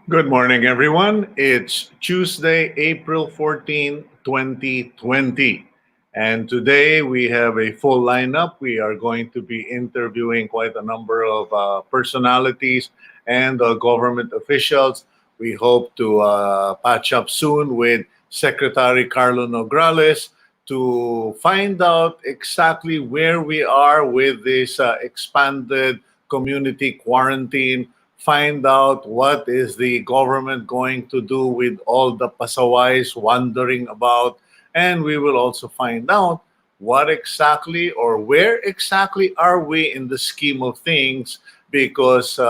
Good morning, everyone. It's Tuesday, April 14, 2020. And today we have a full lineup. We are going to be interviewing quite a number of personalities and government officials. We hope to patch up soon with Secretary Karlo Nograles to find out exactly where we are with this expanded community quarantine, find out what is the government going to do with all the pasaways wandering about, and we will also find out what exactly or where exactly are we in the scheme of things, because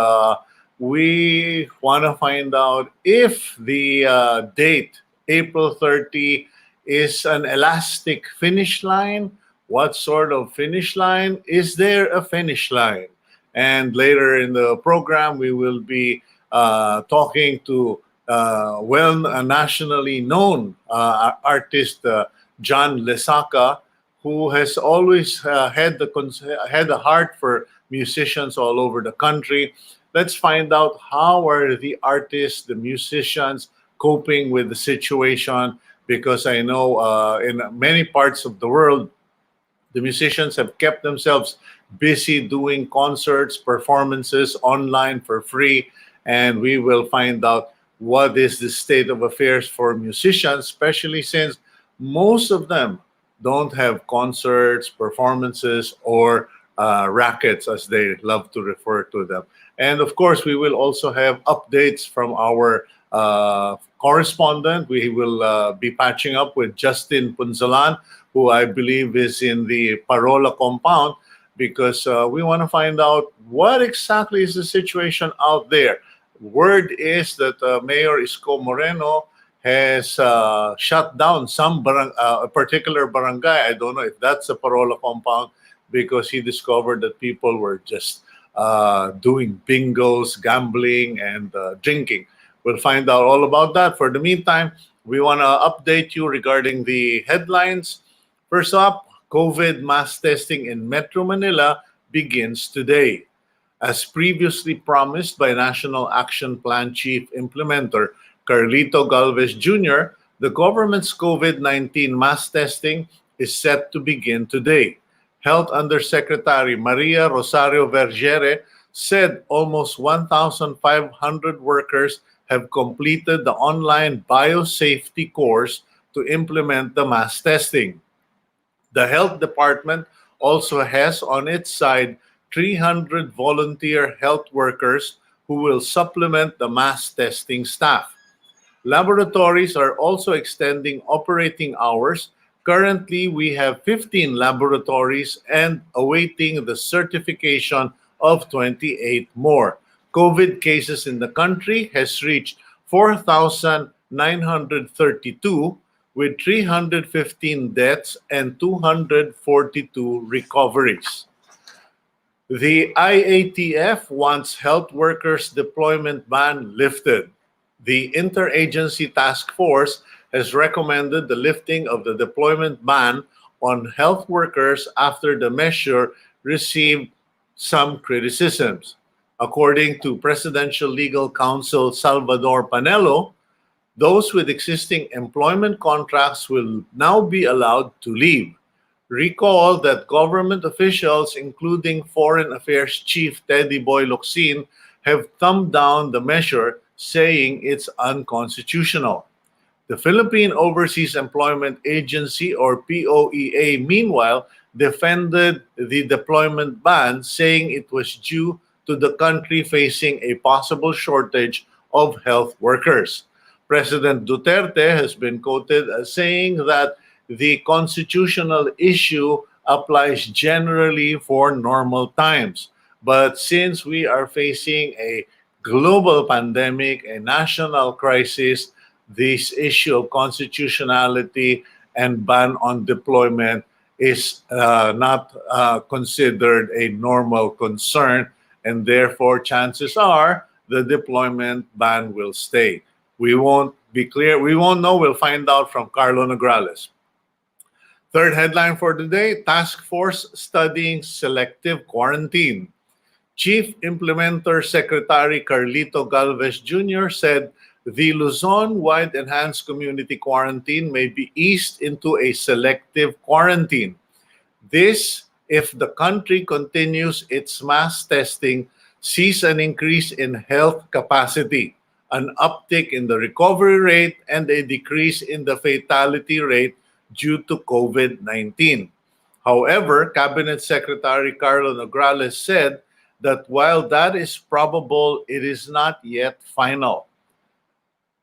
we want to find out if the date April 30 is an elastic finish line. What sort of finish line? Is there a finish line? And later in the program, we will be talking to a nationally known artist, John Lesaca, who has always had a heart for musicians all over the country. Let's find out how are the artists, the musicians, coping with the situation, because I know in many parts of the world, the musicians have kept themselves busy doing concerts, performances online for free, and we will find out what is the state of affairs for musicians, especially since most of them don't have concerts, performances, or rackets, as they love to refer to them. And of course, we will also have updates from our correspondent. We will be patching up with Justin Punzalan, who I believe is in the Parola compound, because we want to find out what exactly is the situation out there. Word is that Mayor Isko Moreno has shut down a particular barangay. I don't know if that's a Parola compound, because he discovered that people were just doing bingos, gambling, and drinking. We'll find out all about that. For the meantime, we want to update you regarding the headlines. First up, COVID mass testing in Metro Manila begins today. As previously promised by National Action Plan Chief Implementer Carlito Galvez Jr., the government's COVID-19 mass testing is set to begin today. Health Undersecretary Maria Rosario Vergere said almost 1,500 workers have completed the online biosafety course to implement the mass testing. The health department also has on its side 300 volunteer health workers who will supplement the mass testing staff. Laboratories are also extending operating hours. Currently, we have 15 laboratories and awaiting the certification of 28 more. COVID cases in the country has reached 4,932, with 315 deaths and 242 recoveries. The IATF wants health workers' deployment ban lifted. The Interagency Task Force has recommended the lifting of the deployment ban on health workers after the measure received some criticisms. According to Presidential Legal Counsel Salvador Panelo, those with existing employment contracts will now be allowed to leave. Recall that government officials, including Foreign Affairs Chief Teddy Boy Locsin, have thumbed down the measure, saying it's unconstitutional. The Philippine Overseas Employment Agency, or POEA, meanwhile, defended the deployment ban, saying it was due to the country facing a possible shortage of health workers. President Duterte has been quoted as saying that the constitutional issue applies generally for normal times. But since we are facing a global pandemic, a national crisis, this issue of constitutionality and ban on deployment is not considered a normal concern, and therefore chances are the deployment ban will stay. We won't be clear. We won't know. We'll find out from Karlo Nograles. Third headline for today, Task Force studying selective quarantine. Chief Implementer Secretary Carlito Galvez Jr. said the Luzon-wide enhanced community quarantine may be eased into a selective quarantine. This, if the country continues its mass testing, sees an increase in health capacity, an uptick in the recovery rate, and a decrease in the fatality rate due to COVID-19. However, Cabinet Secretary Karlo Nograles said that while that is probable, it is not yet final.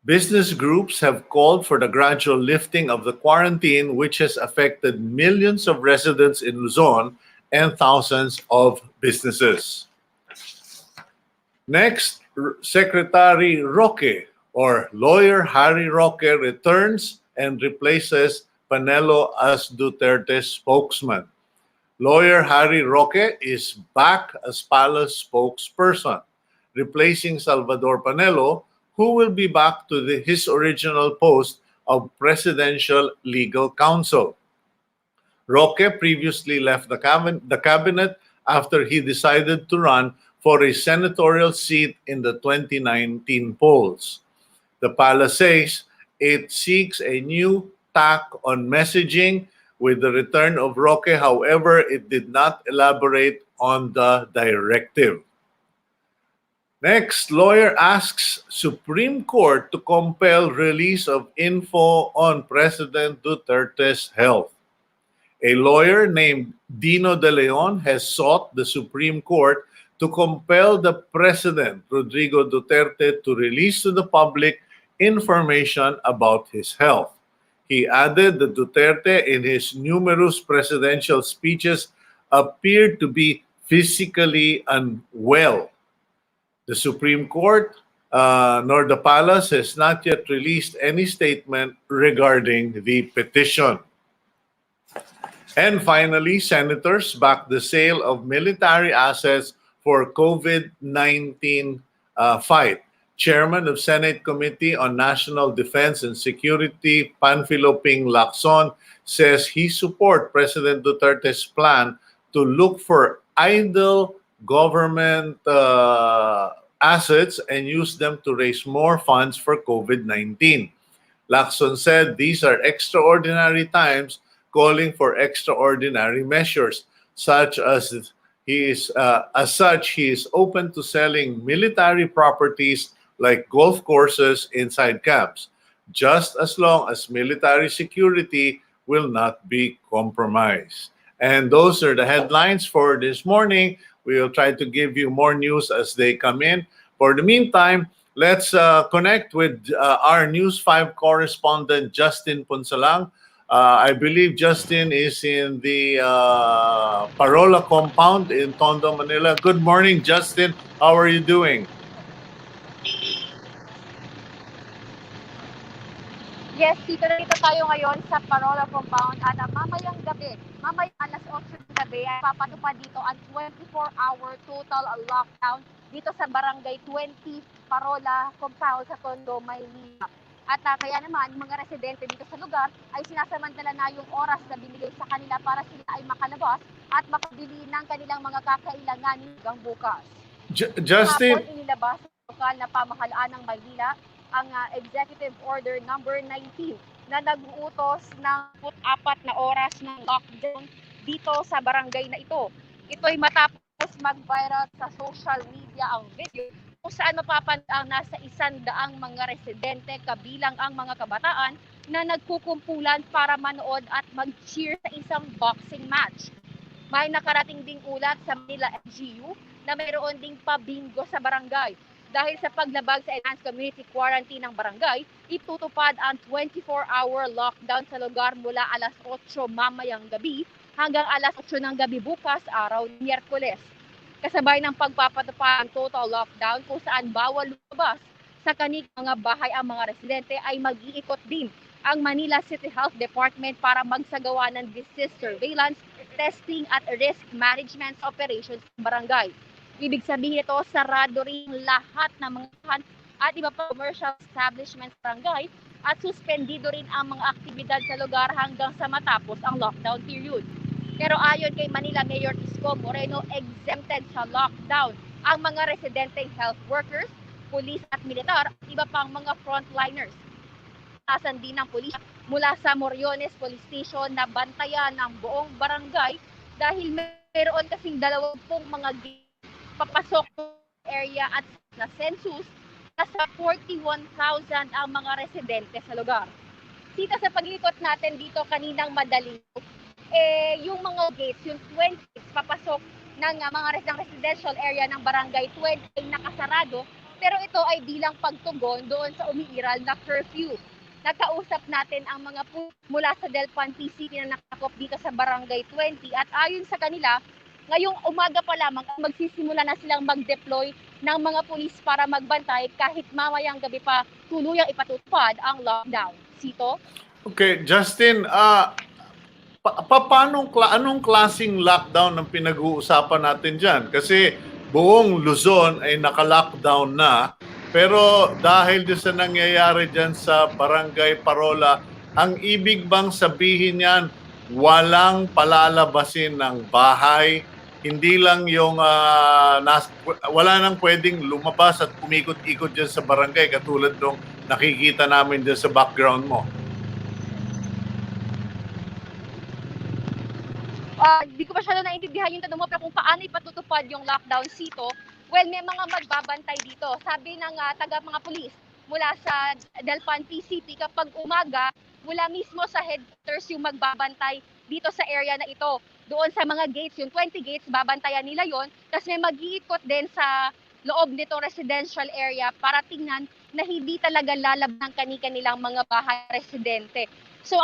Business groups have called for the gradual lifting of the quarantine, which has affected millions of residents in Luzon and thousands of businesses. Next, Secretary Roque or Lawyer Harry Roque returns and replaces Panelo as Duterte's spokesman. Lawyer Harry Roque is back as Palace spokesperson, replacing Salvador Panelo, who will be back to his original post of presidential legal counsel. Roque previously left the cabinet after he decided to run for a senatorial seat in the 2019 polls. The Palace says it seeks a new tack on messaging with the return of Roque. However, it did not elaborate on the directive. Next, lawyer asks Supreme Court to compel release of info on President Duterte's health. A lawyer named Dino De Leon has sought the Supreme Court to compel the President, Rodrigo Duterte, to release to the public information about his health. He added that Duterte, in his numerous presidential speeches, appeared to be physically unwell. The Supreme Court nor the Palace has not yet released any statement regarding the petition. And finally, senators backed the sale of military assets for COVID-19 fight. Chairman of Senate Committee on National Defense and Security, Panfilo Ping Lacson, says he supports President Duterte's plan to look for idle government assets and use them to raise more funds for COVID-19. Lacson said these are extraordinary times, calling for extraordinary measures, such as he is open to selling military properties like golf courses inside camps, just as long as military security will not be compromised. And those are the headlines for this morning. We will try to give you more news as they come in. For the meantime, let's connect with our News 5 correspondent, Justin Punsalang. I believe Justin is in the Parola compound in Tondo, Manila. Good morning, Justin. How are you doing? Yes, Tito, nandito tayo ngayon sa Parola Compound at mamayang gabi, mamayang alas 8 ng gabi ay papatupad dito ang 24-hour total lockdown dito sa Barangay 20 Parola Compound sa Tondo, Maynila. At kaya naman, mga residente dito sa lugar ay sinasamantala na yung oras na binigay sa kanila para sila ay makalabas at makabili ng kanilang mga kakailangan hanggang bukas. Justin, Hapon inilabas sa lokal na pamahalaan ng Maynila ang Executive Order number 19 na nag-uutos ng 4 na oras ng lockdown dito sa barangay na ito. Ito ay matapos mag-viral sa social media ang video kung saan mapapanood ang nasa 100 mga residente kabilang ang mga kabataan na nagkukumpulan para manood at mag-cheer sa isang boxing match. May nakarating ding ulat sa Manila LGU na mayroon ding pabingo sa barangay. Dahil sa paglabag sa enhanced community quarantine ng barangay, itutupad ang 24-hour lockdown sa lugar mula alas 8 mamayang gabi hanggang alas 8 ng gabi bukas, araw ng Miyerkules. Kasabay ng pagpapatupad ng total lockdown kung saan bawal lumabas sa kanilang mga bahay ang mga residente ay mag-iikot din ang Manila City Health Department para magsagawa ng disease surveillance, testing at risk management operations sa barangay. Ibig sabihin ito, sarado rin lahat ng mga bahan at iba pa commercial establishments sa barangay at suspendido rin ang mga aktibidad sa lugar hanggang sa matapos ang lockdown period. Pero ayon kay Manila Mayor Isko Moreno, exempted sa lockdown ang mga residenteng health workers, pulis at militar at iba pang mga frontliners. Asan din ng pulis mula sa Moriones Police Station na bantayan ng buong barangay dahil mayroon kasing 20 mga gate papasok area at na census, nasa 41,000 ang mga residente sa lugar. Sita sa paglikot natin dito kaninang madaling yung mga gates, yung 20 papasok ng mga residential area ng barangay 20 ay nakasarado, pero ito ay bilang pagtugon doon sa umiiral na curfew. Nakausap natin ang mga mula sa Delpan PCP na nakakop dito sa barangay 20 at ayon sa kanila, ngayong umaga pa lamang magsisimula na silang mag-deploy ng mga pulis para magbantay kahit mamayang gabi pa tuluyang ipatutupad ang lockdown. Sito? Okay, Justin, anong klaseng lockdown ang pinag-uusapan natin dyan? Kasi buong Luzon ay naka-lockdown na, pero dahil sa nangyayari dyan sa Barangay Parola, ang ibig bang sabihin yan, walang palalabasin ng bahay, hindi lang yung wala nang pwedeng lumabas at umikot-ikot dyan sa barangay katulad nung nakikita namin dyan sa background mo? Di ko masyado naintindihan yung tanong mo, pero kung paano ipatutupad yung lockdown sito, well, may mga magbabantay dito. Sabi ng taga mga pulis mula sa Delpan PCP, kapag umaga, mula mismo sa headquarters yung magbabantay dito sa area na ito. Doon sa mga gates, yung 20 gates, babantayan nila yon. Tapos may mag-iikot din sa loob nitong residential area para tingnan na hindi talaga lalab ng kani-kanilang mga bahay residente. So,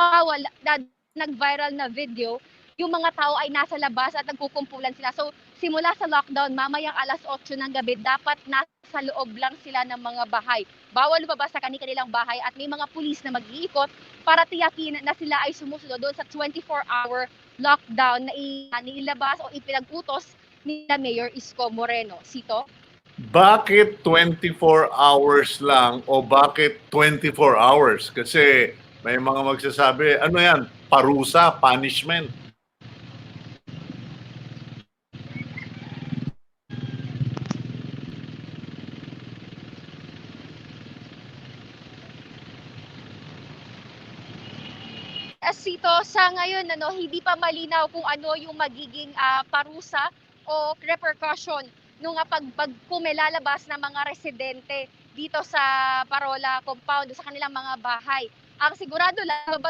nag-viral na video, yung mga tao ay nasa labas at nagkukumpulan sila. So, simula sa lockdown, mamayang alas 8 ng gabi, dapat nasa loob lang sila ng mga bahay. Bawal lumabas sa kanilang bahay at may mga pulis na mag-iikot para tiyakin na sila ay sumusunod doon sa 24-hour lockdown na inilabas o ipinag-utos ni Mayor Isko Moreno. Sito? Bakit 24 hours lang o bakit 24 hours? Kasi may mga magsasabi, ano yan, parusa, punishment. Sito, sa ngayon hindi pa malinaw kung ano yung magiging parusa o repercussion nung kung may lalabas na mga residente dito sa Parola compound sa kanilang mga bahay. Ang sigurado lang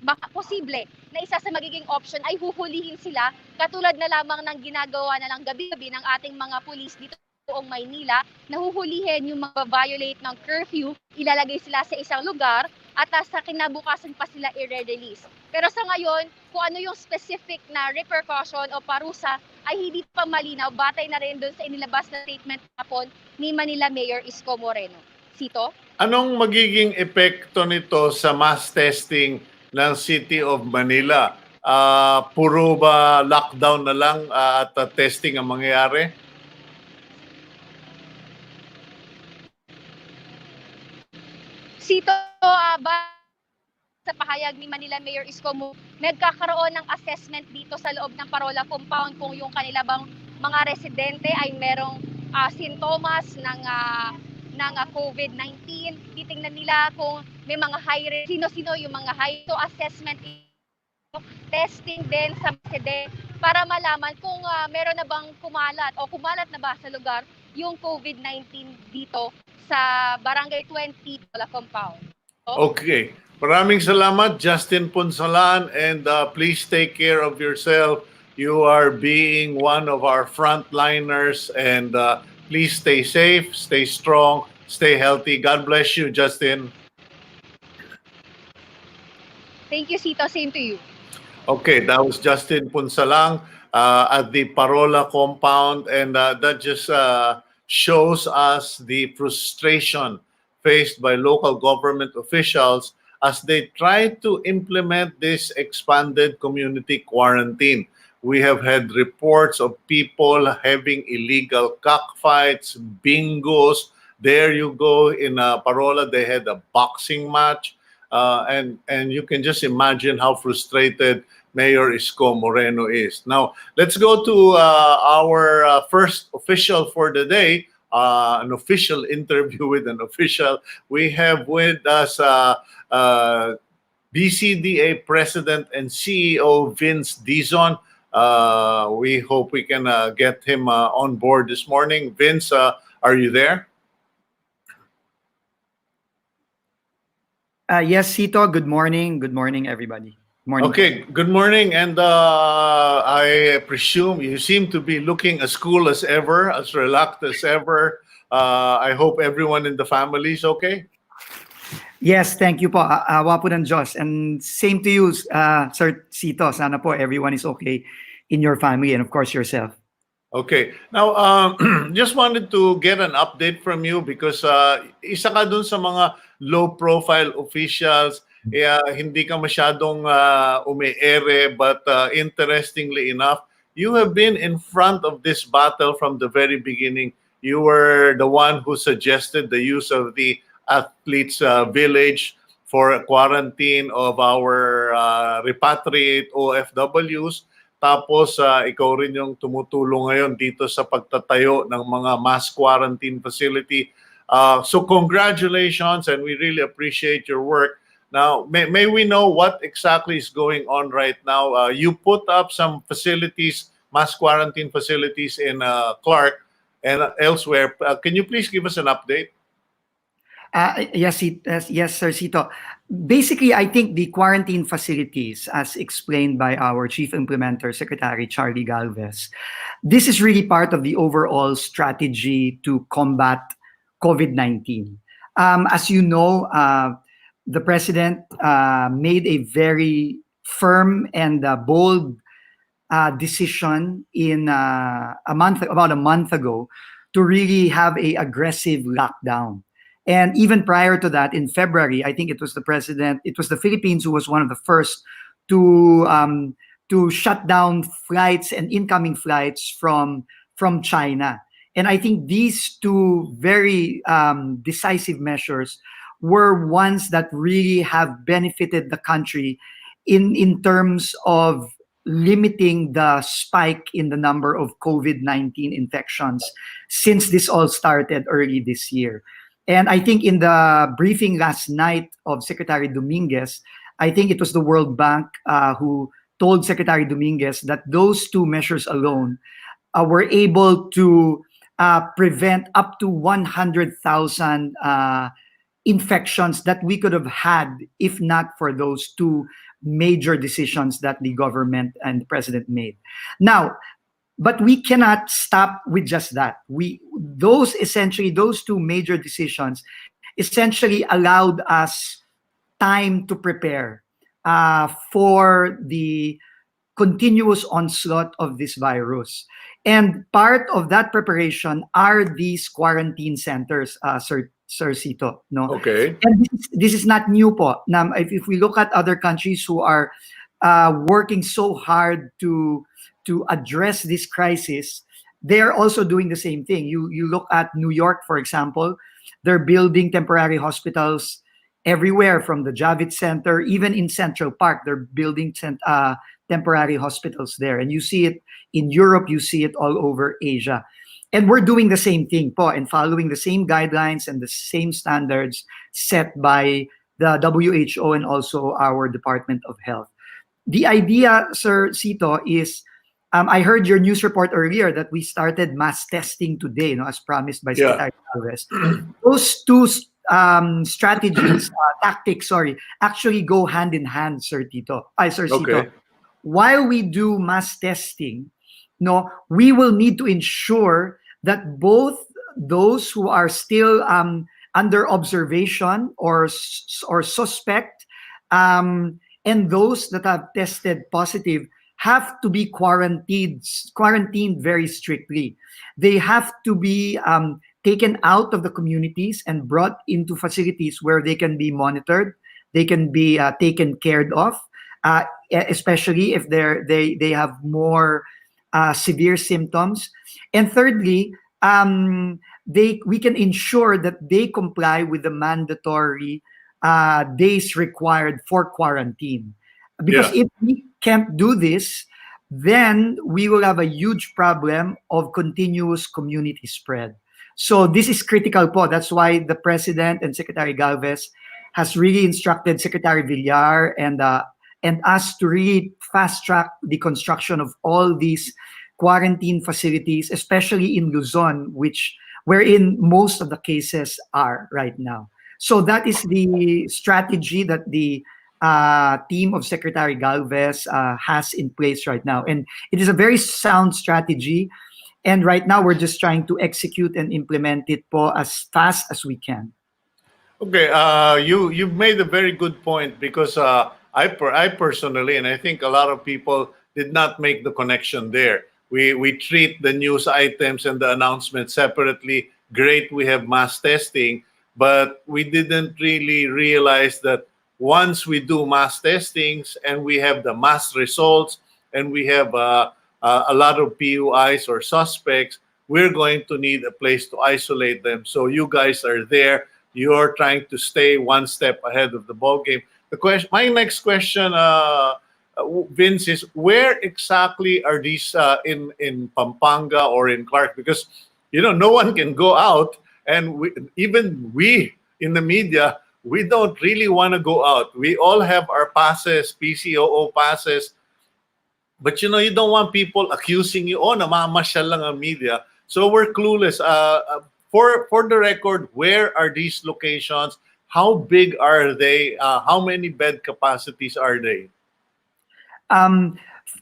baka posible na isa sa magiging option ay huhulihin sila katulad na lamang ng ginagawa na lang gabi-gabi ng ating mga pulis dito buong Maynila, nahuhulihin yung violate ng curfew, ilalagay sila sa isang lugar at sa kinabukasan pa sila i-release. Pero sa ngayon, kung ano yung specific na repercussion o parusa ay hindi pa malinaw, batay na rin doon sa inilabas na statement hapon ni Manila Mayor Isko Moreno. Sito? Anong magiging epekto nito sa mass testing ng City of Manila? Puro ba lockdown na lang at testing ang mangyayari? Sito, sa pahayag ni Manila Mayor Isko, nagkakaroon ng assessment dito sa loob ng Parola compound kung yung kanila bang mga residente ay merong sintomas ng COVID-19. Titingnan nila kung may mga high risk, sino-sino yung mga high. So assessment, testing din sa residente para malaman kung meron na bang kumalat o kumalat na ba sa lugar yung COVID-19 dito sa Barangay 20 Parola compound. Okay. Maraming salamat, Justin Punsalan, and please take care of yourself. You are being one of our frontliners, and please stay safe, stay strong, stay healthy. God bless you, Justin. Thank you, Sito. Same to you. Okay, that was Justin Punsalang at the Parola compound, and that just shows us the frustration faced by local government officials as they try to implement this expanded community quarantine. We have had reports of people having illegal cockfights, bingos. There you go in Parola, they had a boxing match. And you can just imagine how frustrated Mayor Isko Moreno is. Now, let's go to our first official for the day, an official interview with an official. We have with us BCDA President and CEO Vince Dizon. We hope we can get him on board this morning. Vince, are you there? Yes, Chito. Good morning. Good morning, everybody. Morning. Okay, good morning. And I presume you seem to be looking as cool as ever, as relaxed as ever. I hope everyone in the family is okay. Yes, thank you po. Awa po ng Diyos. And same to you, Sir Chito. Sana po everyone is okay in your family and of course yourself. Okay. Now, just wanted to get an update from you because isa ka dun sa mga low-profile officials. Hindi ka masyadong ume-ere, but interestingly enough, you have been in front of this battle from the very beginning. You were the one who suggested the use of the athletes' village for a quarantine of our repatriate OFWs. Tapos, ikaw rin yung tumutulong ngayon dito sa pagtatayo ng mga mass quarantine facility. So congratulations, and we really appreciate your work. Now, may we know what exactly is going on right now? You put up some facilities, mass quarantine facilities in Clark and elsewhere. Can you please give us an update? Yes, Sir Chito. Basically, I think the quarantine facilities, as explained by our Chief Implementer, Secretary Charlie Galvez, this is really part of the overall strategy to combat COVID-19. As you know, the President made a very firm and bold decision in about a month ago to really have a aggressive lockdown. And even prior to that, in February, I think it was the Philippines who was one of the first to shut down flights and incoming flights from China. And I think these two very decisive measures were ones that really have benefited the country in terms of limiting the spike in the number of COVID-19 infections since this all started early this year. And I think in the briefing last night of Secretary Dominguez, I think it was the World Bank who told Secretary Dominguez that those two measures alone were able to prevent up to 100,000 infections that we could have had if not for those two major decisions that the government and the president made. Now, but we cannot stop with just that. Those two major decisions essentially allowed us time to prepare for the continuous onslaught of this virus. And part of that preparation are these quarantine centers, Sir Chito. No? Okay. And this is not new po. Now, if we look at other countries who are working so hard to address this crisis, they are also doing the same thing. You look at New York, for example, they're building temporary hospitals everywhere from the Javits Center, even in Central Park, they're building temporary hospitals there. And you see it in Europe, you see it all over Asia. And we're doing the same thing po and following the same guidelines and the same standards set by the WHO and also our Department of Health. The idea, Sir Chito, is I heard your news report earlier that we started mass testing today, as promised by Secretary Alves. Those two tactics, actually go hand in hand, Sir Chito. While we do mass testing, we will need to ensure that both those who are still under observation or suspect and those that have tested positive have to be quarantined very strictly. They have to be taken out of the communities and brought into facilities where they can be monitored, they can be taken care of, especially if they have more severe symptoms. And thirdly, we can ensure that they comply with the mandatory days required for quarantine. Because Yeah. if we can't do this, then we will have a huge problem of continuous community spread. So this is critical po. That's why the President and Secretary Galvez has really instructed Secretary Villar and us to really fast track the construction of all these quarantine facilities, especially in Luzon, wherein most of the cases are right now. So that is the strategy that the team of Secretary Galvez has in place right now. And it is a very sound strategy. And right now, we're just trying to execute and implement it po as fast as we can. Okay, you've made a very good point because I personally, and I think a lot of people did not make the connection there. We treat the news items and the announcements separately. Great, we have mass testing, but we didn't really realize that once we do mass testings and we have the mass results and we have a lot of PUIs or suspects, we're going to need a place to isolate them. So you guys are there. You're trying to stay one step ahead of the ball game. My next question, Vince, is where exactly are these in Pampanga or in Clark? Because no one can go out, and even we in the media, we don't really want to go out. We all have our passes, PCOO passes, but you don't want people accusing you, oh, namamasyal lang ang media. So we're clueless. For the record, where are these locations? How big are they? How many bed capacities are they? Um,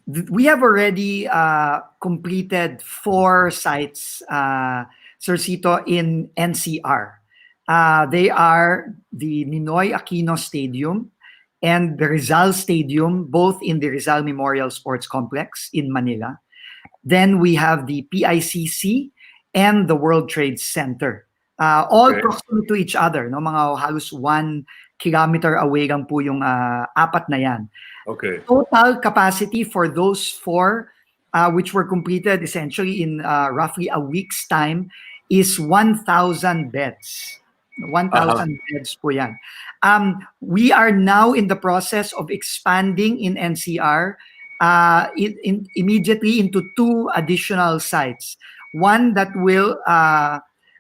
we have already completed 4 sites, Sir Cito, in NCR. They are the Ninoy Aquino Stadium and the Rizal Stadium, both in the Rizal Memorial Sports Complex in Manila. Then we have the PICC and the World Trade Center. All Okay. proximate to each other, no? Mga halos 1 kilometer away lang po yung apat na yan. Okay. Total capacity for those 4, which were completed essentially in roughly a week's time, is 1,000 beds. 1,000 beds po yan. We are now in the process of expanding in NCR immediately into 2 additional sites. One that will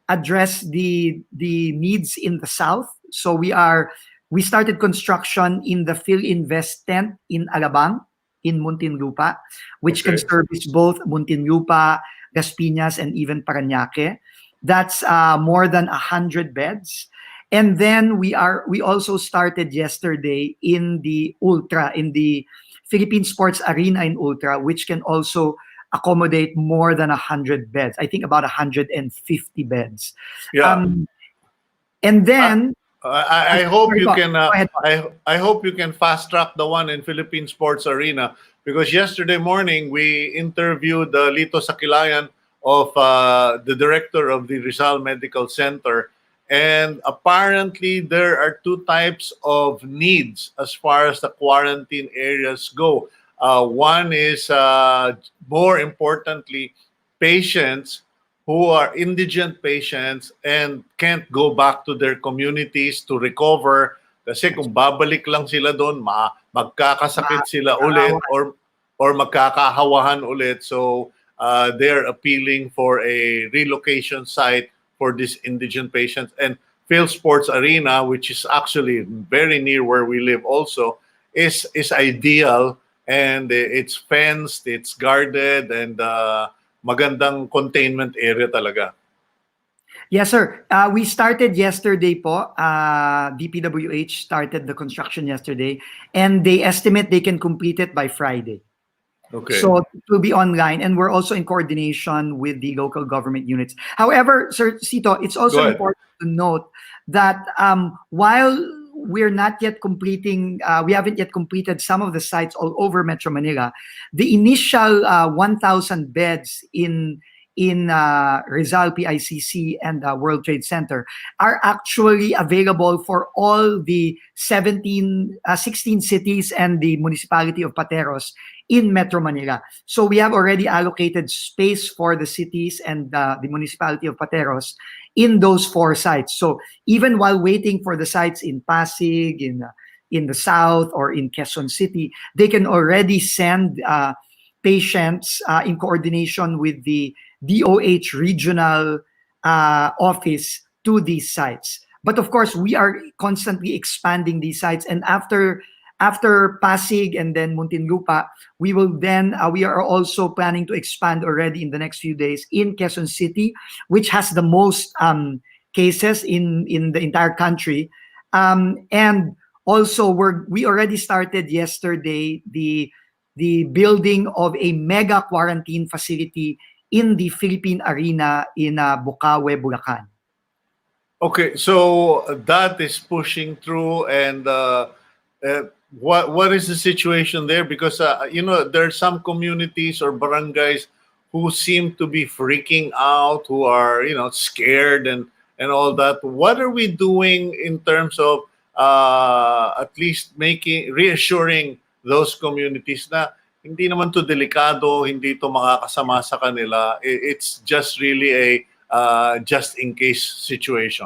address the needs in the south. So we started construction in the PhilInvest tent in Alabang, in Muntinlupa, which can Okay. service both Muntinlupa, Las Piñas, and even Parañaque. That's more than 100 beds. And then we also started yesterday in the Philippine Sports Arena in Ultra, which can also accommodate more than 100 beds. I think about 150 beds. Yeah. And then I hope sorry you po. can. Go ahead po. I hope you can fast track the one in Philippine Sports Arena, because yesterday morning we interviewed Lito Sakilayan of the director of the Rizal Medical Center, and apparently there are 2 types of needs as far as the quarantine areas go. One is more importantly, patients who are indigent patients and can't go back to their communities to recover kasi kung babalik lang sila doon, magkakasakit sila ulit or magkakahawahan ulit. So they're appealing for a relocation site for these indigent patients. And Phil Sports Arena, which is actually very near where we live also, is ideal, and it's fenced, it's guarded, and magandang containment area talaga. Yes, sir. We started yesterday po. DPWH started the construction yesterday, and they estimate they can complete it by Friday. Okay. So it will be online, and we're also in coordination with the local government units. However, Sir Cito, it's Go also ahead. important to note that while we're not yet completing, we haven't yet completed some of the sites all over Metro Manila, the initial 1,000 beds in Rizal PICC and World Trade Center are actually available for all the 16 cities and the municipality of Pateros in Metro Manila. So we have already allocated space for the cities and the municipality of Pateros in those 4 sites. So even while waiting for the sites in Pasig, in in the south or in Quezon City, they can already send patients in coordination with the DOH regional office to these sites. But of course, we are constantly expanding these sites, and after Pasig and then Muntinlupa, we will then we are also planning to expand already in the next few days in Quezon City, which has the most cases in the entire country, and also we already started yesterday the building of a mega quarantine facility in the Philippine Arena in Bukawe, Bulacan. Okay, so that is pushing through, and what is the situation there? Because there are some communities or barangays who seem to be freaking out, who are scared and all that. What are we doing in terms of at least making reassuring those communities na hindi naman to delikado, hindi to makakasama sa kanila. It's just really a just in case situation.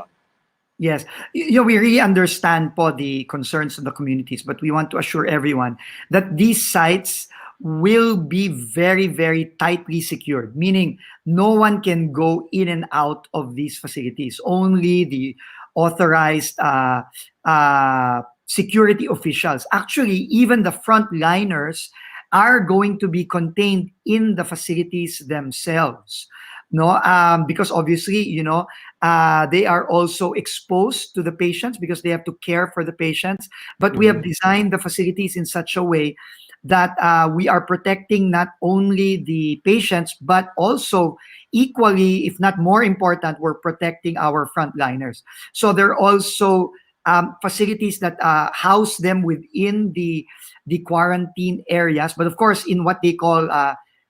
Yes, we really understand po the concerns of the communities, but we want to assure everyone that these sites will be very, very tightly secured, meaning no one can go in and out of these facilities. Only the authorized security officials. Actually, even the frontliners are going to be contained in the facilities themselves. No, because obviously, they are also exposed to the patients because they have to care for the patients. But we have designed the facilities in such a way that we are protecting not only the patients, but also equally, if not more important, we're protecting our frontliners. So there are also facilities that house them within the quarantine areas, but of course, in what they call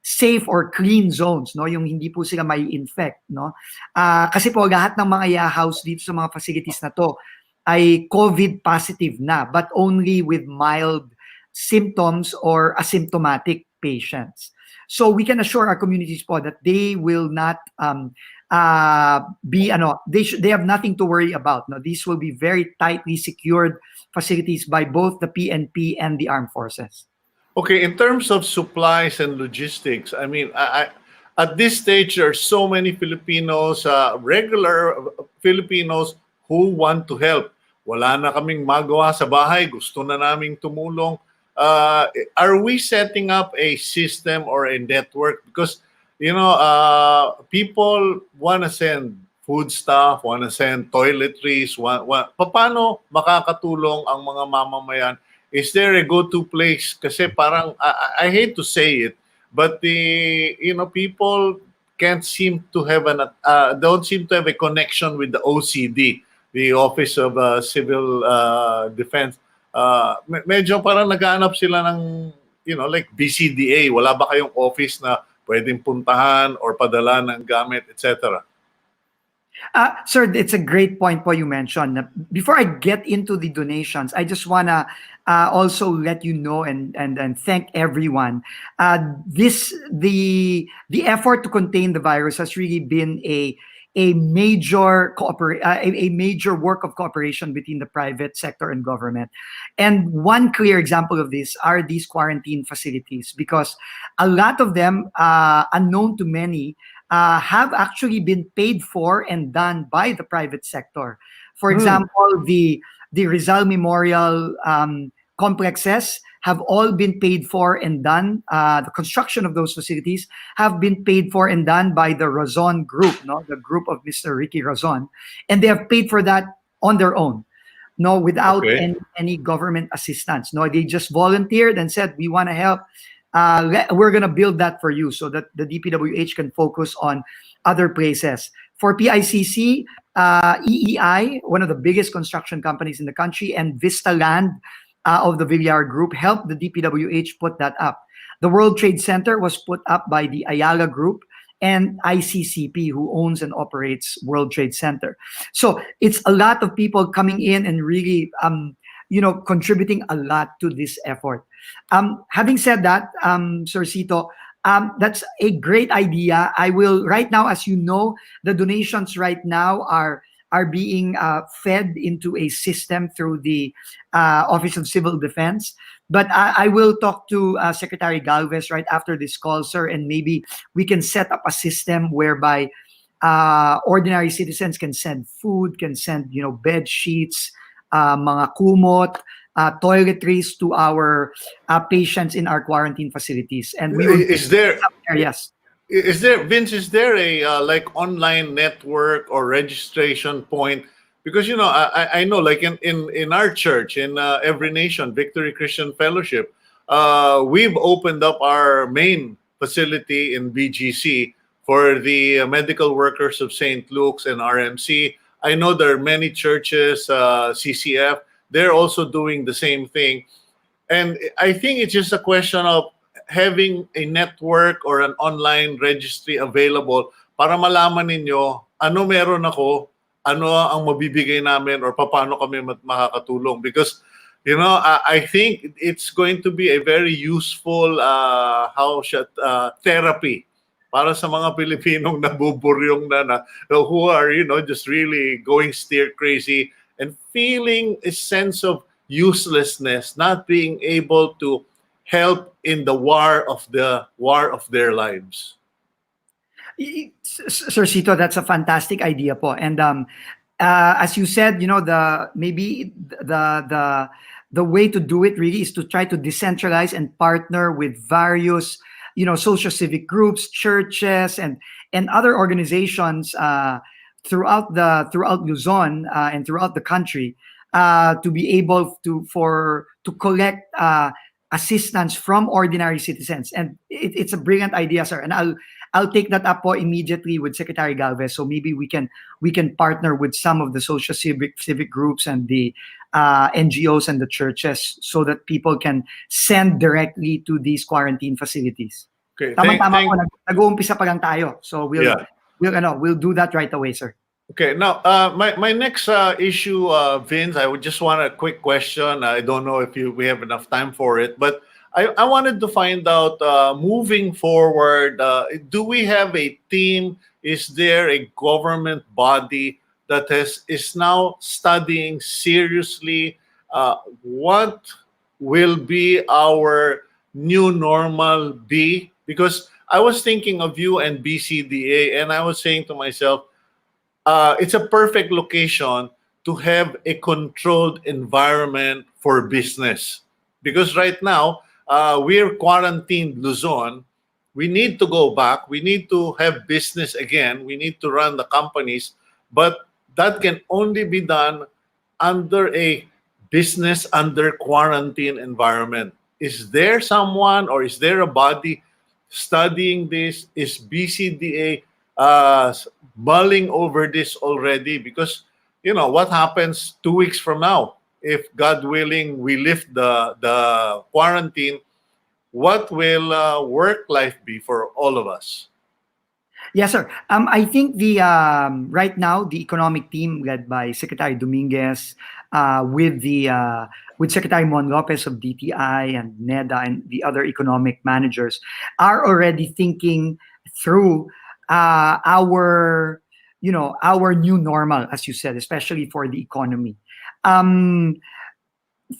safe or clean zones, no, yung hindi po sila may infect, no. Kasi po lahat ng mga i-house dito sa mga facilities na to ay COVID positive na, but only with mild symptoms or asymptomatic patients. So we can assure our communities po that they will not they have nothing to worry about. No, these will be very tightly secured facilities by both the PNP and the armed forces. Okay, in terms of supplies and logistics, I mean, at this stage, there are so many Filipinos, regular Filipinos who want to help. Wala na kaming magawa sa bahay, gusto na naming tumulong. Are we setting up a system or a network? Because, people want to send food stuff, want to send toiletries. Paano makakatulong ang mga mamamayan? Is there a go-to place? Kasi parang, I hate to say it, but people can't seem to have don't seem to have a connection with the OCD, the Office of Civil Defense. Medyo parang naghahanap sila ng, like BCDA. Wala ba kayong office na pwedeng puntahan or padala ng gamit, etc.? Sir, it's a great point po you mentioned. Before I get into the donations, I just want to also let you know and thank everyone. The effort to contain the virus has really been a major work of cooperation between the private sector and government. And one clear example of this are these quarantine facilities, because a lot of them, unknown to many, have actually been paid for and done by the private sector. For example, the Rizal Memorial complexes have all been paid for and done. The construction of those facilities have been paid for and done by the Razon Group, the group of Mr. Ricky Razon, and they have paid for that on their own, without any government assistance. They just volunteered and said, "We want to help. We're going to build that for you," so that the DPWH can focus on other places. For PICC, EEI, one of the biggest construction companies in the country, and Vista Land of the Villar Group helped the DPWH put that up. The World Trade Center was put up by the Ayala Group and ICCP, who owns and operates World Trade Center. So it's a lot of people coming in and really contributing a lot to this effort. Having said that, Sir Chito, that's a great idea. I will right now, as you know, the donations right now are are being fed into a system through the Office of Civil Defense. But I will talk to Secretary Galvez right after this call, sir, and maybe we can set up a system whereby ordinary citizens can send food, can send bed sheets, mga kumot, toiletries to our patients in our quarantine facilities, and we will Is there yes. is there Vince? Is there a like online network or registration point? Because I know like in our church in Every Nation Victory Christian Fellowship, we've opened up our main facility in BGC for the medical workers of St. Luke's and RMC. I know there are many churches, CCF. They're also doing the same thing. And I think it's just a question of having a network or an online registry available para malaman ninyo ano meron ako, ano ang mabibigay namin or paano kami makakatulong. Because, I think it's going to be a very useful therapy para sa mga Pilipinong nabuburyong na who are, just really going stir crazy and feeling a sense of uselessness, not being able to help in the war of their lives. Sir Chito, that's a fantastic idea po. And as you said, the way to do it really is to try to decentralize and partner with various social civic groups, churches, and other organizations throughout Luzon and throughout the country to be able to collect assistance from ordinary citizens. And it's a brilliant idea, sir. And I'll take that up immediately with Secretary Galvez. So maybe we can partner with some of the social civic groups and the NGOs and the churches so that people can send directly to these quarantine facilities. Okay. Tama-tama po, nag-uumpisa pa lang tayo. So we'll do that right away, sir. Okay, now my next issue, Vince, I would just want a quick question. I don't know if we have enough time for it, but I wanted to find out, moving forward, do we have a team? Is there a government body that is now studying seriously what will be our new normal be? Because I was thinking of you and BCDA, and I was saying to myself, it's a perfect location to have a controlled environment for business. Because right now, we're quarantined Luzon. We need to go back. We need to have business again. We need to run the companies. But that can only be done under a business under quarantine environment. Is there someone or is there a body studying this? Is BCDA mulling over this already? Because what happens 2 weeks from now if, God willing, we lift the quarantine? What will work life be for all of us? Yes, sir. I think the right now the economic team led by Secretary Dominguez with Secretary Mon Lopez of DTI and NEDA and the other economic managers are already thinking through our new normal, as you said, especially for the economy.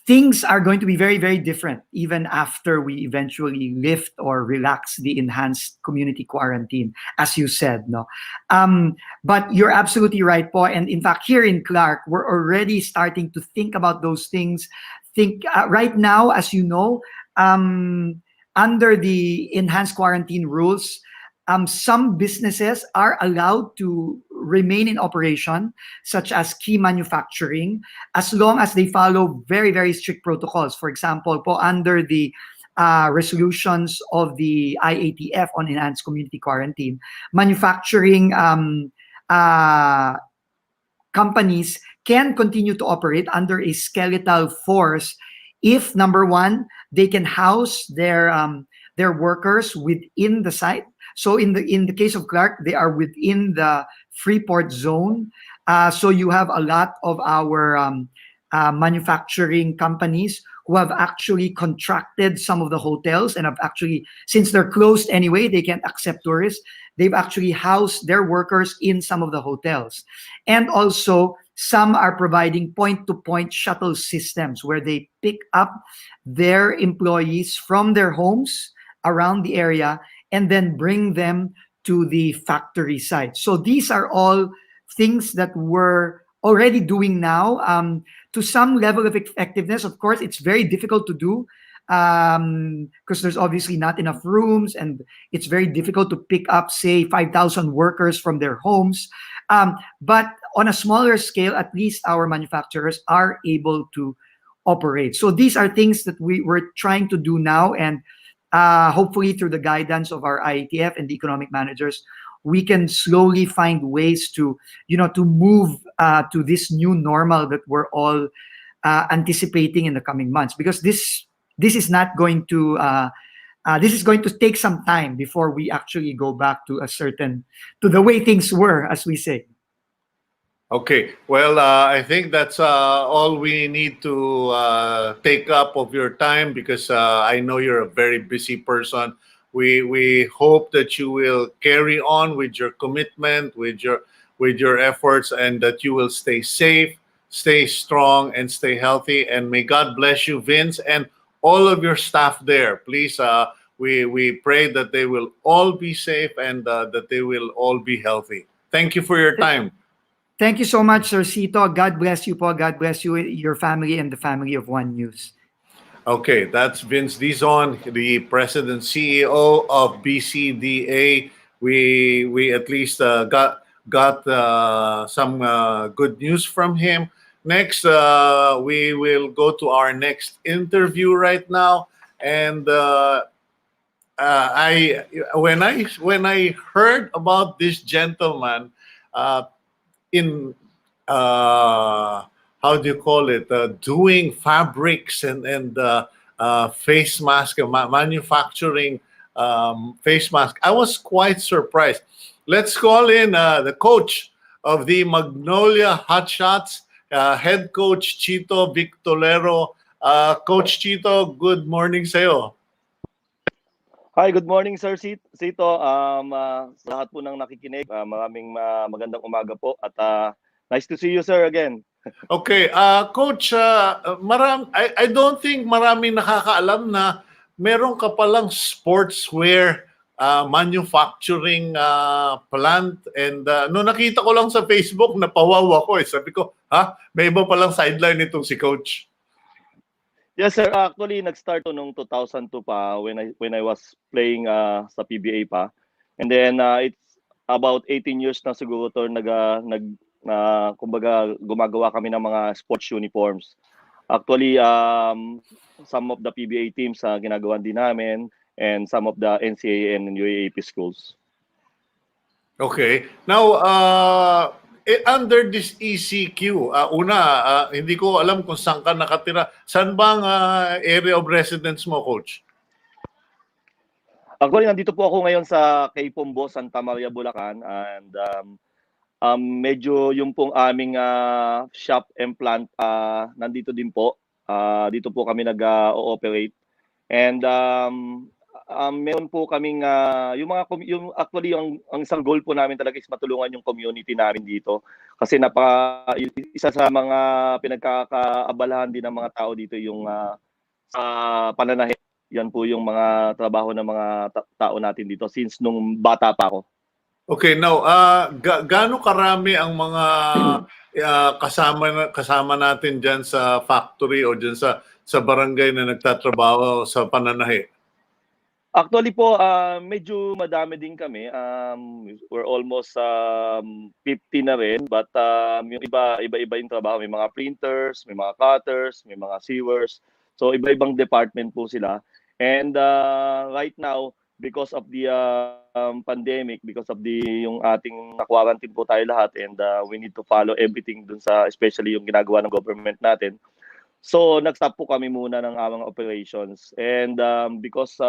Things are going to be very, very different even after we eventually lift or relax the enhanced community quarantine, as you said, no. But you're absolutely right, po. And in fact, here in Clark, we're already starting to think about those things. Right now, as you know, under the enhanced quarantine rules, some businesses are allowed to remain in operation, such as key manufacturing, as long as they follow very, very strict protocols. For example, under the resolutions of the IATF on enhanced community quarantine, manufacturing companies can continue to operate under a skeletal force if, number one, they can house their workers within the site. So in the case of Clark, they are within the Freeport zone. So you have a lot of our manufacturing companies who have actually contracted some of the hotels and have actually, since they're closed anyway, they can't accept tourists. They've actually housed their workers in some of the hotels. And also, some are providing point-to-point shuttle systems where they pick up their employees from their homes around the area and then bring them to the factory site. So these are all things that we're already doing now to some level of effectiveness. Of course, it's very difficult to do because there's obviously not enough rooms and it's very difficult to pick up, say, 5,000 workers from their homes. But on a smaller scale, at least our manufacturers are able to operate. So these are things that we're trying to do now, and hopefully through the guidance of our IETF and the economic managers, we can slowly find ways to, to move to this new normal that we're all anticipating in the coming months. Because this is not going to this is going to take some time before we actually go back to to the way things were, as we say. Okay, well, I think that's all we need to take up of your time because I know you're a very busy person. We hope that you will carry on with your commitment, with your efforts, and that you will stay safe, stay strong, and stay healthy. And may God bless you, Vince, and all of your staff there. Please, we pray that they will all be safe and that they will all be healthy. Thank you for your time. Thank you so much, Sir Cito. God bless you po. God bless you, your family, and the family of One News. Okay, that's Vince Dizon, the president CEO of BCDA. We at least got some good news from him. Next, we will go to our next interview right now, and I when I heard about this gentleman in how do you call it, doing fabrics and face mask, manufacturing face mask, I was quite surprised. Let's call in the coach of the Magnolia Hotshots, head coach Chito Victolero. Coach Chito, good morning sa'yo. Hi, good morning Sir Cito. Sa lahat po ng nakikinig, maraming magandang umaga po at nice to see you sir again. Okay, coach, I don't think maraming nakakaalam na meron ka palang sportswear manufacturing plant, and no, nakita ko lang sa Facebook, napawaw ako eh. Sabi ko, may iba palang sideline itong si coach. Yes sir, actually nag-start to nung 2002 pa when I was playing sa PBA pa. And then it's about 18 years na siguro to kumbaga gumagawa kami ng mga sports uniforms. Actually some of the PBA teams ginagawa din namin, and some of the NCAA and UAAP schools. Okay. Now, under this ECQ, hindi ko alam kung saan ka nakatira. Saan bang area of residence mo, Coach? Actually, nandito po ako ngayon sa kay Pombo, Santa Maria, Bulacan. And medyo yung pong aming shop and plant nandito din po. Dito po kami nag-ooperate. And meron po kaming actually ang isang goal po namin talaga is matulungan yung community namin dito, kasi isa sa mga pinagkakaabalahan din ng mga tao dito yung sa pananahe. Yan po yung mga trabaho ng mga tao natin dito since nung bata pa ako. Okay, now gaano karami ang mga kasama natin diyan sa factory o diyan sa barangay na nagtatrabaho sa pananahe? Actually po, medyo madami din kami. We're almost 50 na rin, but yung iba-iba yung trabaho. May mga printers, may mga cutters, may mga sewers. So iba-ibang department po sila. And right now, because of the pandemic, because of yung ating na-quarantine po tayo lahat, and we need to follow everything dun sa, especially yung ginagawa ng government natin. So nag-stop po kami muna ng aming operations. And because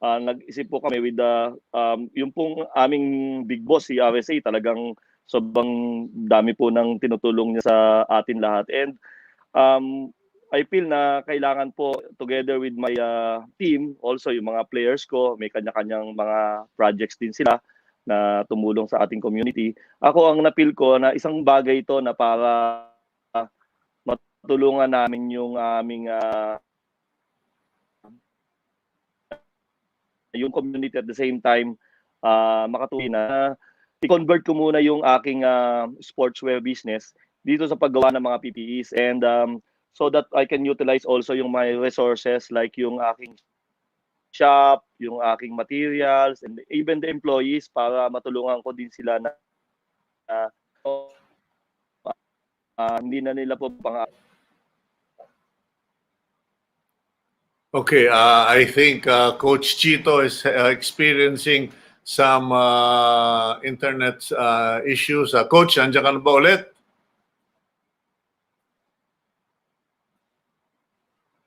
nag-isip po kami with yung pong aming big boss, si RSA, talagang sobrang dami po ng tinutulong niya sa atin lahat. And I feel na kailangan po together with my team, also yung mga players ko, may kanya-kanyang mga projects din sila na tumulong sa ating community. Ako ang napil ko na isang bagay ito na para matulungan namin yung aming yung community at the same time makatulong na i-convert ko muna yung aking sportswear business dito sa paggawa ng mga PPEs and so that I can utilize also yung my resources like yung aking shop, yung aking materials, and even the employees para matulungan ko din sila na hindi na nila po Okay, I think Coach Chito is experiencing some internet issues. Coach, nandiyan ka na ba ulit?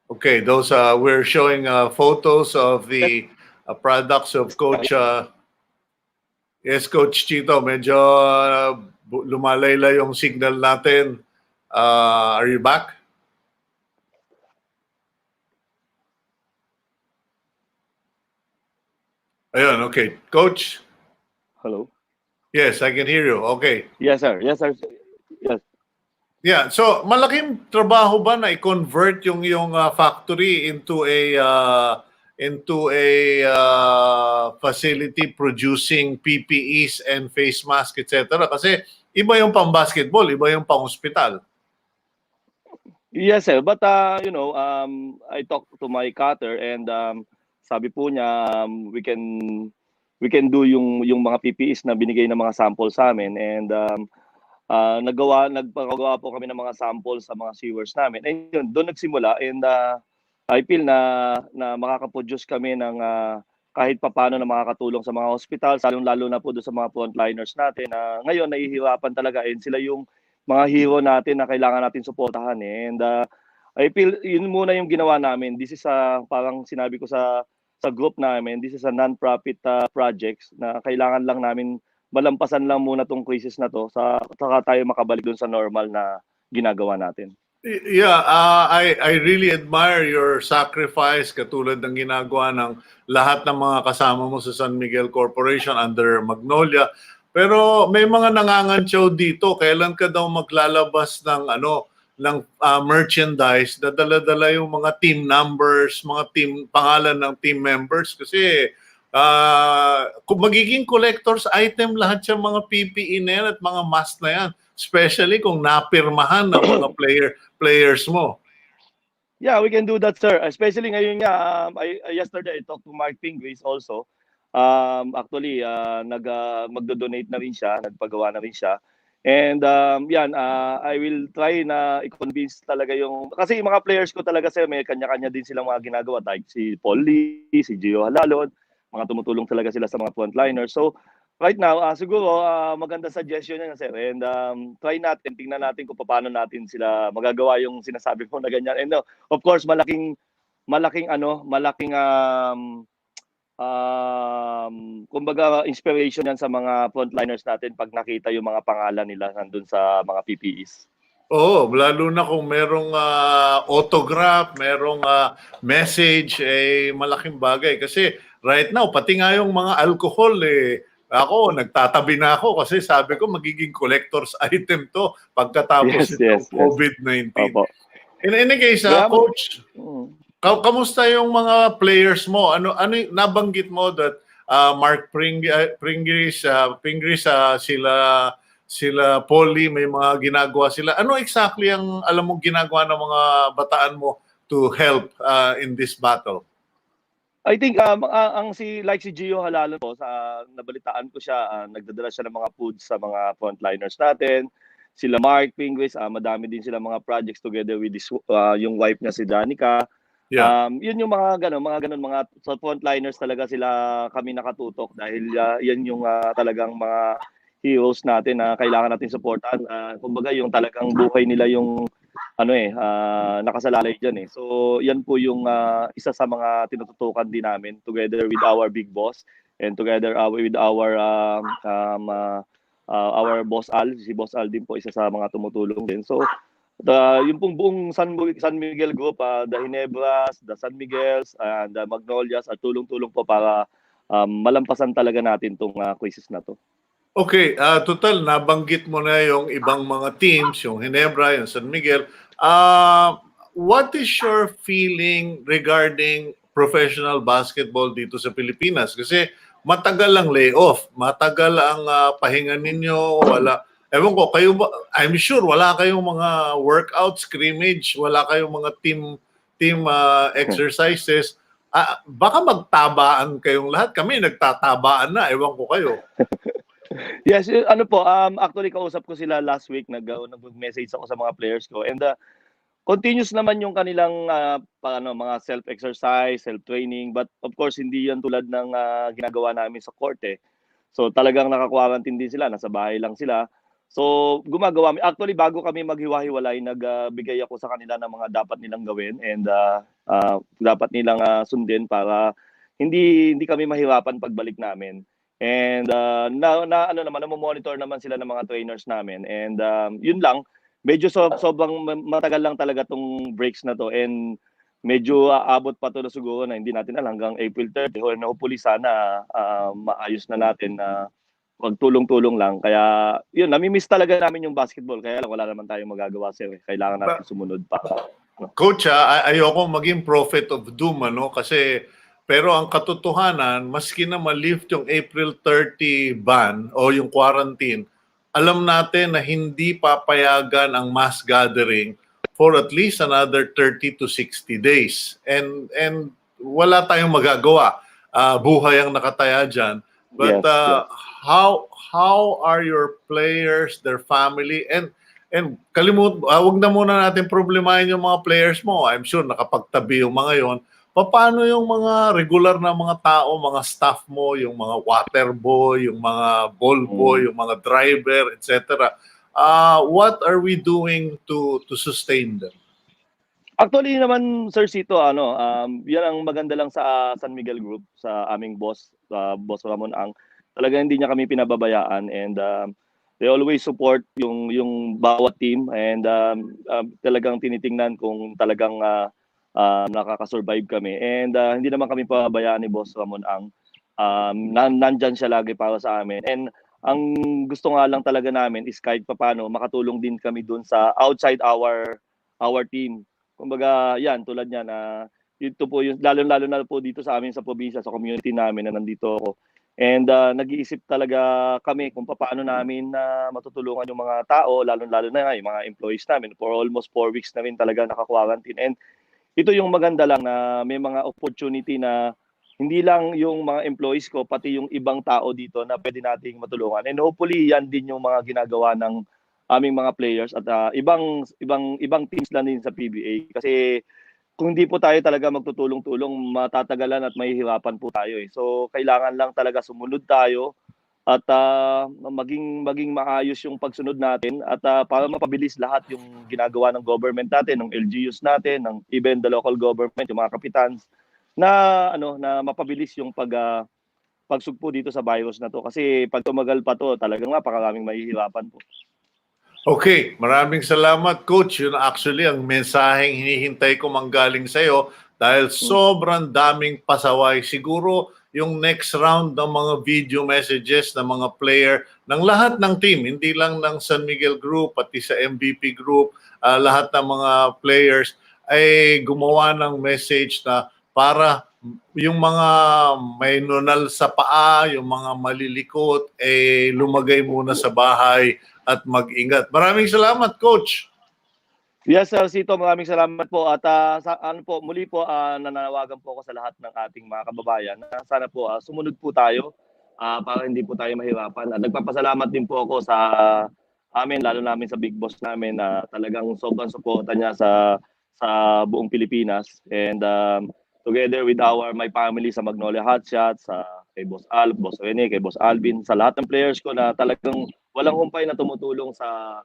Okay, those we're showing photos of the products of Coach. Yes, Coach Chito, medyo lumalayla yung signal natin. Are you back? Ayun, okay. Coach? Hello? Yes, I can hear you. Okay. Yes, sir. Yes, sir. Yes. Yeah, so malaking trabaho ba na i-convert yung factory into a facility producing PPEs and face mask, etc. Kasi iba yung pang-basketball, iba yung pang-hospital. Yes, sir. But I talked to my cutter and sabi po niya we can do yung mga PPEs na binigay ng mga sample sa amin and nagpagawa po kami ng mga samples sa mga sewers namin. And yun, doon nagsimula and I feel na makakaproduce kami ng kahit papano na makakatulong sa mga hospitals, lalo na po doon sa mga frontliners natin na ngayon nahihirapan talaga and sila yung mga hero natin na kailangan natin suportahan and I feel yun muna yung ginawa namin. This is parang sinabi ko sa group namin, this is a non-profit projects na kailangan lang namin malampasan lang muna tong crisis na to saka tayo makabalik dun sa normal na ginagawa natin. Yeah, I really admire your sacrifice katulad ng ginagawa ng lahat ng mga kasama mo sa San Miguel Corporation under Magnolia. Pero may mga nangangantyaw dito, kailan ka daw maglalabas ng merchandise na dala-dala yung mga team numbers, mga team pangalan ng team members kasi kung magiging collector's item lahat yung mga PPE na yan at mga mask na yan, especially kung napirmahan ng mga players mo. Yeah, we can do that, sir. Especially ngayon nga, yesterday I talked to Mark Pingris also. Actually, magdo-donate na rin siya, nagpagawa na rin siya. And I will try na i-convince talaga kasi yung mga players ko talaga sir, may kanya-kanya din silang mga ginagawa. Like si Paul Lee, si Gio Halalon, mga tumutulong talaga sila sa mga frontliners. So, right now, siguro maganda suggestion yan sir. And try natin, tingnan natin kung paano natin sila magagawa yung sinasabi mo na ganyan. And of course, malaking kumbaga inspiration yan sa mga frontliners natin pag nakita yung mga pangalan nila nandun sa mga PPEs. Oo, lalo na kung merong autograph, merong message, malaking bagay. Kasi right now, pati nga yung mga alcohol, ako, nagtatabi na ako kasi sabi ko magiging collector's item to pagkatapos ng COVID-19. Opo. In any case, Coach, kamusta yung mga players mo? Ano nabanggit mo that Mark Pingris, sila Polly, may mga ginagawa sila. Ano exactly ang alam mong ginagawa ng mga bataan mo to help in this battle? I think si Gio Halalon po, nabalitaan ko siya, nagdadala siya ng mga foods sa mga frontliners natin. Sila Mark Pingris, madami din sila mga projects together with yung wife niya si Danica. Yeah. Yun yung mga sa frontliners talaga sila kami nakatutok dahil yan yung talagang mga heroes natin na kailangan natin suportahan. Kumbaga yung talagang buhay nila yung nakasalalay dyan eh. So yan po yung isa sa mga tinututukan din namin together with our big boss and together with our boss Al. Si Boss Al din po isa sa mga tumutulong din. So Yung pong buong San Miguel Group, the Ginebras, the San Miguels, and the Magnolias, at tulong-tulong po para malampasan talaga natin tong crisis na to. Okay, total nabanggit mo na yung ibang mga teams, yung Ginebra, yung San Miguel. What is your feeling regarding professional basketball dito sa Pilipinas? Kasi matagal ang layoff, matagal ang pahinga ninyo, wala. Ewan ko, kayo ba, I'm sure wala kayong mga workout, scrimmage, wala kayong mga team exercises. Baka magtabaan kayong lahat. Kami nagtatabaan na, ewan ko kayo. Yes, ano po, actually kausap ko sila last week, nag-message ako sa mga players ko, and continuous naman yung kanilang mga self-exercise, self-training, but of course hindi yan tulad ng ginagawa namin sa court eh. So talagang naka-quarantine din sila, nasa bahay lang sila. So gumagawa, actually bago kami maghiwa-hiwalay, nagbigay ako sa kanila ng mga dapat nilang gawin, and dapat nilang sundin para hindi kami mahirapan pagbalik namin. And namomonitor naman sila ng mga trainers namin, and yun lang, medyo sobrang matagal lang talaga tong breaks na to, and medyo aabot pa to na siguro na hindi natin alam hanggang April 30, or hopefully sana maayos na natin na magtulong-tulong lang. Kaya yun, nami-miss talaga namin yung basketball, kaya lang wala naman tayong magagawa, sir. Kailangan natin sumunod pa. Coach, ayoko maging prophet of doom, ano? Kasi, pero ang katotohanan, maski na ma-lift yung April 30 ban o yung quarantine, alam natin na hindi papayagan ang mass gathering for at least another 30 to 60 days. And wala tayong magagawa. Buhay ang nakataya dyan. But Yes. how are your players, their family, and wag na muna natin problemahin yung mga players mo. I'm sure nakapagtabi yung mga yon. Paano yung mga regular na mga tao, mga staff mo, yung mga water boy, yung mga ball boy, yung mga driver, etc. What are we doing to sustain them? Actually naman, Sir Chito, yan ang maganda lang sa San Miguel Group, sa aming boss, Boss Ramon Ang. Talaga hindi niya kami pinababayaan, and they always support yung bawat team, and talagang tinitingnan kung talagang nakaka-survive kami. And hindi naman kami pababayaan ni Boss Ramon Ang. Nandyan siya lagi para sa amin. And ang gusto nga lang talaga namin is kahit papaano makatulong din kami dun sa outside our team. Kumbaga, yan, tulad niyan, ito po yung, lalo-lalo na po dito sa amin sa probinsya, sa community namin na nandito ako. And nag-iisip talaga kami kung paano namin matutulungan yung mga tao, lalo-lalo na yung mga employees namin. For almost 4 weeks na rin talaga naka-quarantine. And ito yung maganda lang na may mga opportunity na hindi lang yung mga employees ko, pati yung ibang tao dito na pwede nating matulungan. And hopefully, yan din yung mga ginagawa ng aming mga players at ibang teams lang din sa PBA, kasi kung hindi po tayo talaga magtutulong-tulong, matatagalan at mahihirapan po tayo eh. So kailangan lang talaga sumunod tayo at maging maayos yung pagsunod natin, at para mapabilis lahat yung ginagawa ng government natin, ng LGUs natin, ng even the local government, yung mga kapitans, na mapabilis yung pagsugpo dito sa virus na to, kasi pag tumagal pa to, talagang napakaraming mahihirapan po. Okay, maraming salamat, Coach. Yun actually ang mensaheng hinihintay ko manggaling sa'yo dahil sobrang daming pasaway. Siguro yung next round ng mga video messages ng mga player ng lahat ng team, hindi lang ng San Miguel Group, pati sa MVP Group, lahat ng mga players ay gumawa ng message na para yung mga may nunal sa paa, yung mga malilikot, lumagay muna sa bahay at mag-ingat. Maraming salamat, Coach. Yes, Sir Chito, maraming salamat po. At muli po, nananawagan po ako sa lahat ng ating mga kababayan na sana po sumunod po tayo para hindi po tayo mahirapan. At nagpapasalamat din po ako sa amin, lalo namin sa Big Boss namin, na talagang sobrang suporta niya sa buong Pilipinas. And together with my family sa Magnolia Hotshots, kay Boss Boss Rene, kay Boss Alvin, sa lahat ng players ko na talagang walang humpay na tumutulong sa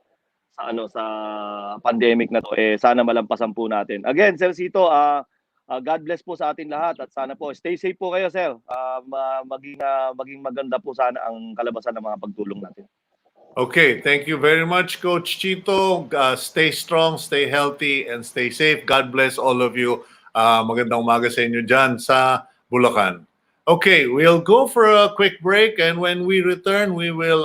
pandemic na to, sana malampasan po natin. Again, Sir Chito, God bless po sa atin lahat, at sana po stay safe po kayo, sir. Maging maganda po sana ang kalabasan ng mga pagtulong natin. Okay, thank you very much, Coach Chito. Stay strong, stay healthy, and stay safe. God bless all of you. Magandang umaga sa inyo dyan sa Bulacan. Okay, we'll go for a quick break, and when we return, we will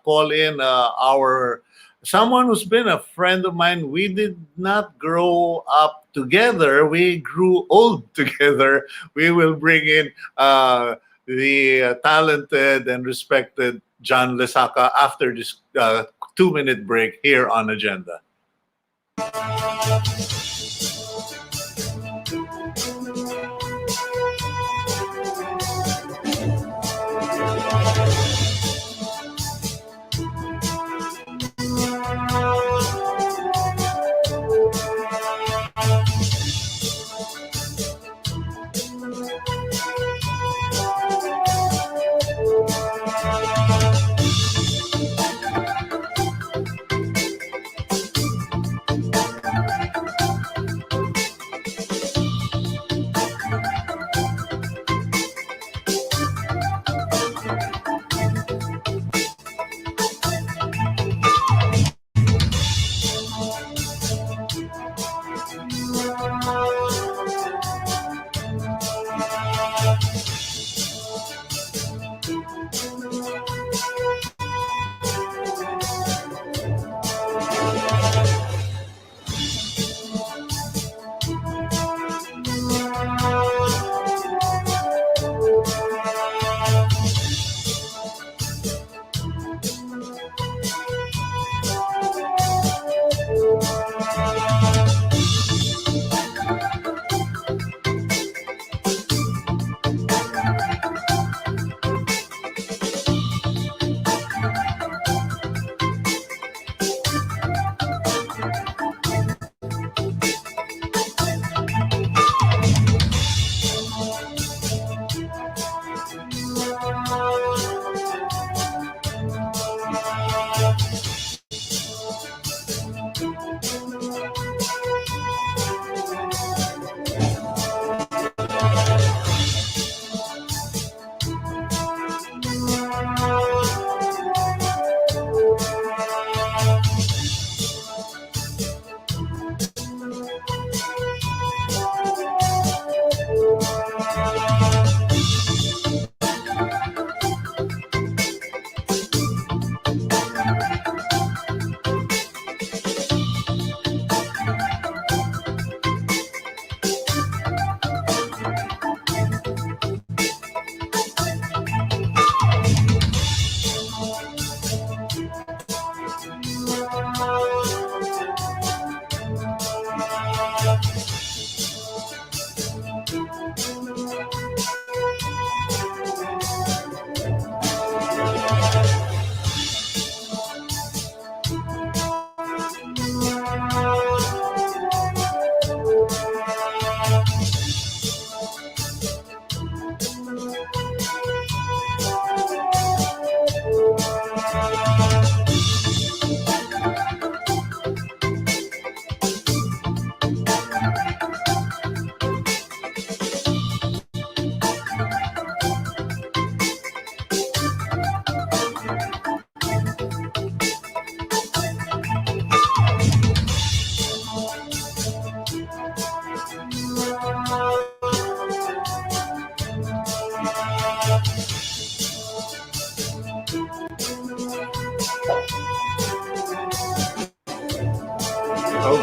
call in our someone who's been a friend of mine. We did not grow up together; we grew old together. We will bring in the talented and respected John Lesaca after this 2 minute break here on Agenda.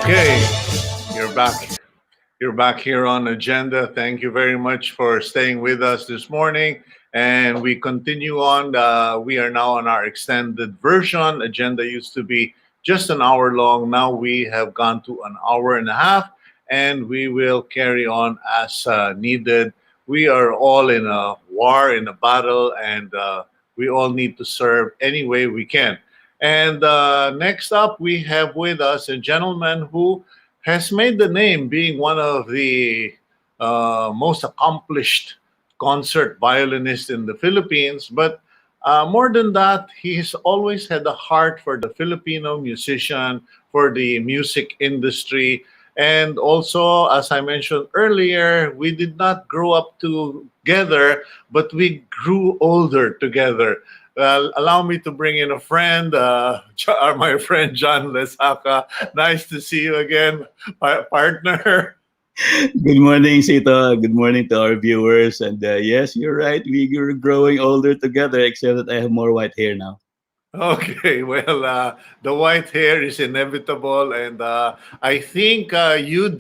Okay, you're back. You're back here on Agenda. Thank you very much for staying with us this morning. And we continue on. We are now on our extended version. Agenda used to be just an hour long. Now we have gone to an hour and a half, and we will carry on as needed. We are all in a war, in a battle, and we all need to serve any way we can. And next up, we have with us a gentleman who has made the name being one of the most accomplished concert violinists in the Philippines. But more than that, he has always had a heart for the Filipino musician, for the music industry. And also, as I mentioned earlier, we did not grow up together, but we grew older together. Well, allow me to bring in a friend, my friend John Lesaca. Nice to see you again, partner. Good morning, Chito. Good morning to our viewers. And yes, you're right. We're growing older together, except that I have more white hair now. Okay, well, the white hair is inevitable, and I think you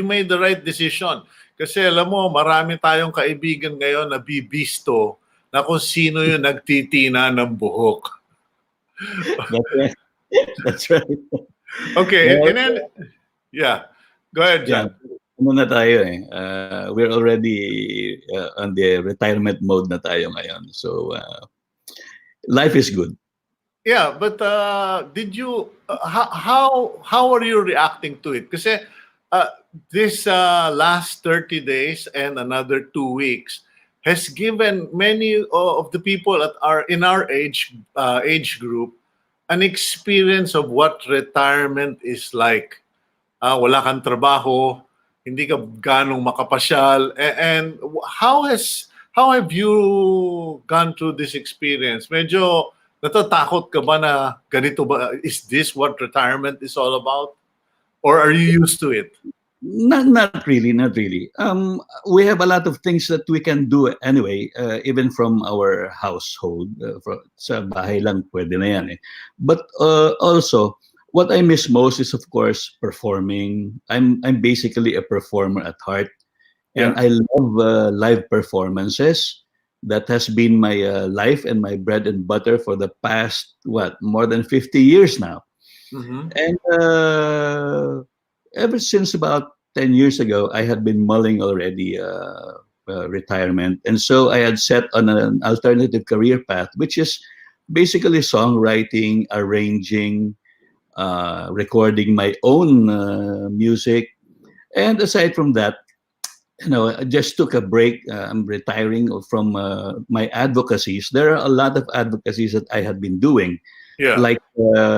made the right decision. Kasi alam mo, marami tayong kaibigan ngayon na bibisto na kung sino yung nagtitina ng buhok. That's right. That's right. Okay, Well, and then, yeah, go ahead, yeah, John. ano na tayo eh. We're already on the retirement mode na tayo ngayon. So, life is good. Yeah, but did you how are you reacting to it? Kasi this last 30 days and another 2 weeks has given many of the people in our age group an experience of what retirement is like. Wala kang trabaho, hindi ka ganong makapasyal, and how have you gone through this experience? Medyo natatakot ka ba na ganito ba? Is this what retirement is all about? Or are you used to it? Not really, not really. We have a lot of things that we can do anyway, even from our household. Sa bahay lang, pwede na yan eh. But also, what I miss most is, of course, performing. I'm basically a performer at heart, and Yeah. I love live performances. That has been my life and my bread and butter for the past more than 50 years now. Mm-hmm. And ever since about 10 years ago, I had been mulling already retirement. And so I had set on an alternative career path, which is basically songwriting, arranging, recording my own music. And aside from that, I just took a break. I'm retiring from my advocacies. There are a lot of advocacies that I had been doing, Yeah. like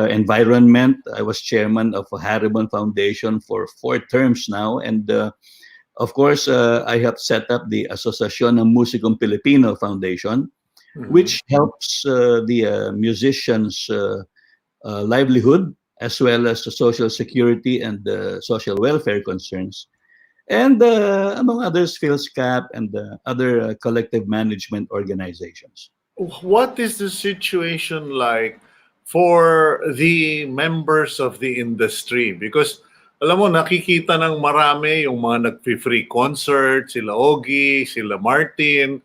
environment. I was chairman of a Haribon Foundation for 4 terms now. And of course, I have set up the Asociación ng Musikong Pilipino Foundation, Mhm. which helps the musicians' livelihood, as well as the social security and social welfare concerns. And among others, PhilSCAP and other collective management organizations. What is the situation like for the members of the industry? Because alam mo, nakikita ng marami yung mga nag-free concert, sila Ogie, sila Martin,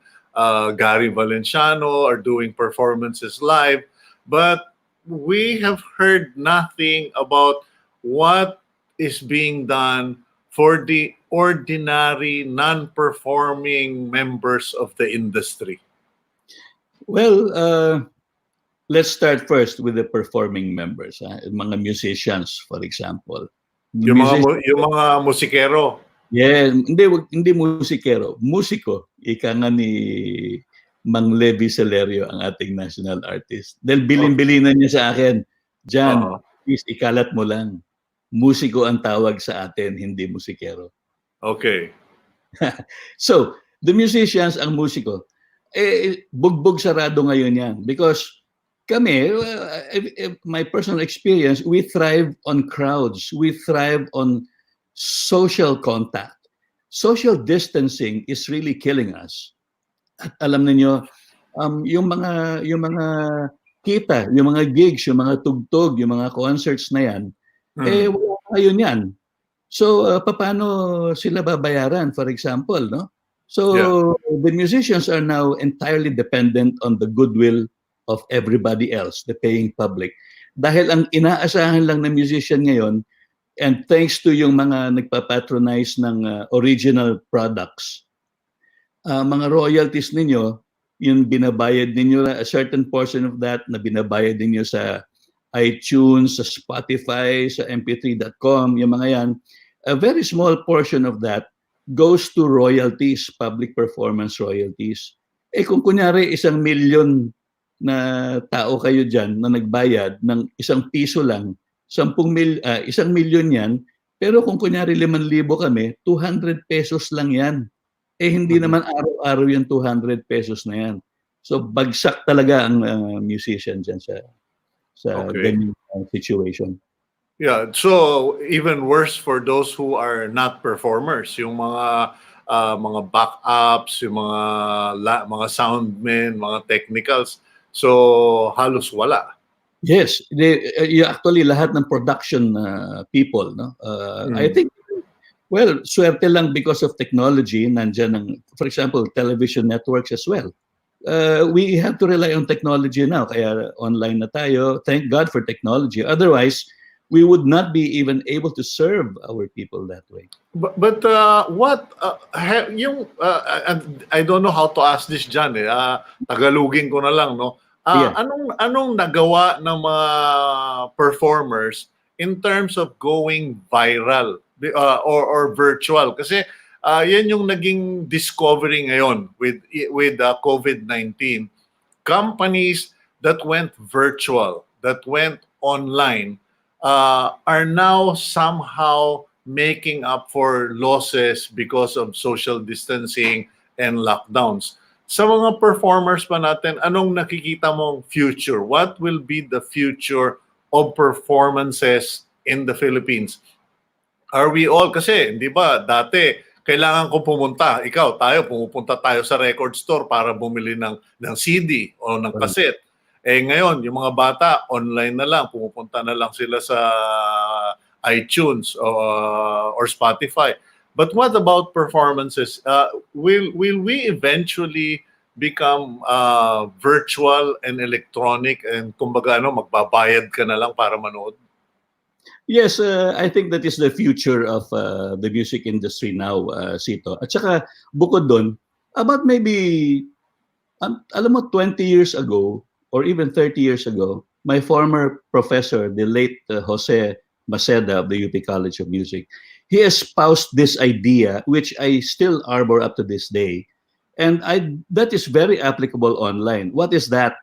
Gary Valenciano are doing performances live. But we have heard nothing about what is being done for the ordinary, non-performing members of the industry. Well, let's start first with the performing members, mga musicians, for example. Yung mga musikero. Yeah, hindi musikero, musiko. Ika nga ni Mang Levi Celerio, ang ating national artist. Dahil bilin-bilinan niya sa akin, Jan, please ikalat mo lang. Musiko ang tawag sa atin, hindi musikero. Okay. So, the musicians, ang musiko, bugbog sarado ngayon yan. Because kami, my personal experience, we thrive on crowds. We thrive on social contact. Social distancing is really killing us. At alam niyo, yung mga kita, yung mga gigs, yung mga tugtog, yung mga concerts na yan, wala ngayon yan. So, paano sila babayaran, for example, no? So, the musicians are now entirely dependent on the goodwill of everybody else, the paying public. Dahil ang inaasahan lang ng musician ngayon, and thanks to yung mga nagpapatronize ng original products, mga royalties ninyo, yung binabayad ninyo, a certain portion of that na binabayad ninyo sa iTunes, sa Spotify, sa mp3.com, yung mga yan, a very small portion of that goes to royalties, public performance royalties. Kung kunyari 1 million na tao kayo dyan na nagbayad ng 1 piso lang, 1 million yan, pero kung kunyari 5,000 kami, 200 pesos lang yan. Hindi naman araw-araw yung 200 pesos na yan. So bagsak talaga ang musician dyan sa Okay. ganyan situation. Yeah, so even worse for those who are not performers, yung mga backups, yung mga soundmen, mga technicals. So halos wala. Yes, actually lahat ng production people, no. I think, well, swerte lang because of technology, nandiyan ang, for example, television networks as well. We have to rely on technology now, kaya online na tayo. Thank God for technology. Otherwise, we would not be even able to serve our people that way. But what yung and I don't know how to ask this, John. Tagalogin ko na lang, no. Yeah. Anong nagawa ng mga performers in terms of going viral or virtual? Kasi yan yung naging discovery ngayon with COVID-19. Companies that went virtual, that went online, are now somehow making up for losses because of social distancing and lockdowns. Sa mga performers pa natin, anong nakikita mong future? What will be the future of performances in the Philippines? Are we all, kasi, di ba, dati, kailangan ko pumunta, ikaw, tayo, pumupunta tayo sa record store para bumili ng CD o ng cassette. Ngayon, yung mga bata, online na lang, pumupunta na lang sila sa iTunes or Spotify. But what about performances? Will we eventually become virtual and electronic and kumbaga magbabayad ka na lang para manood? Yes, I think that is the future of the music industry now, Sito. At saka bukod doon, about maybe, alam mo, 20 years ago or even 30 years ago, my former professor, the late Jose Maceda of the UP College of Music, he espoused this idea, which I still arbor up to this day. And that is very applicable online. What is that?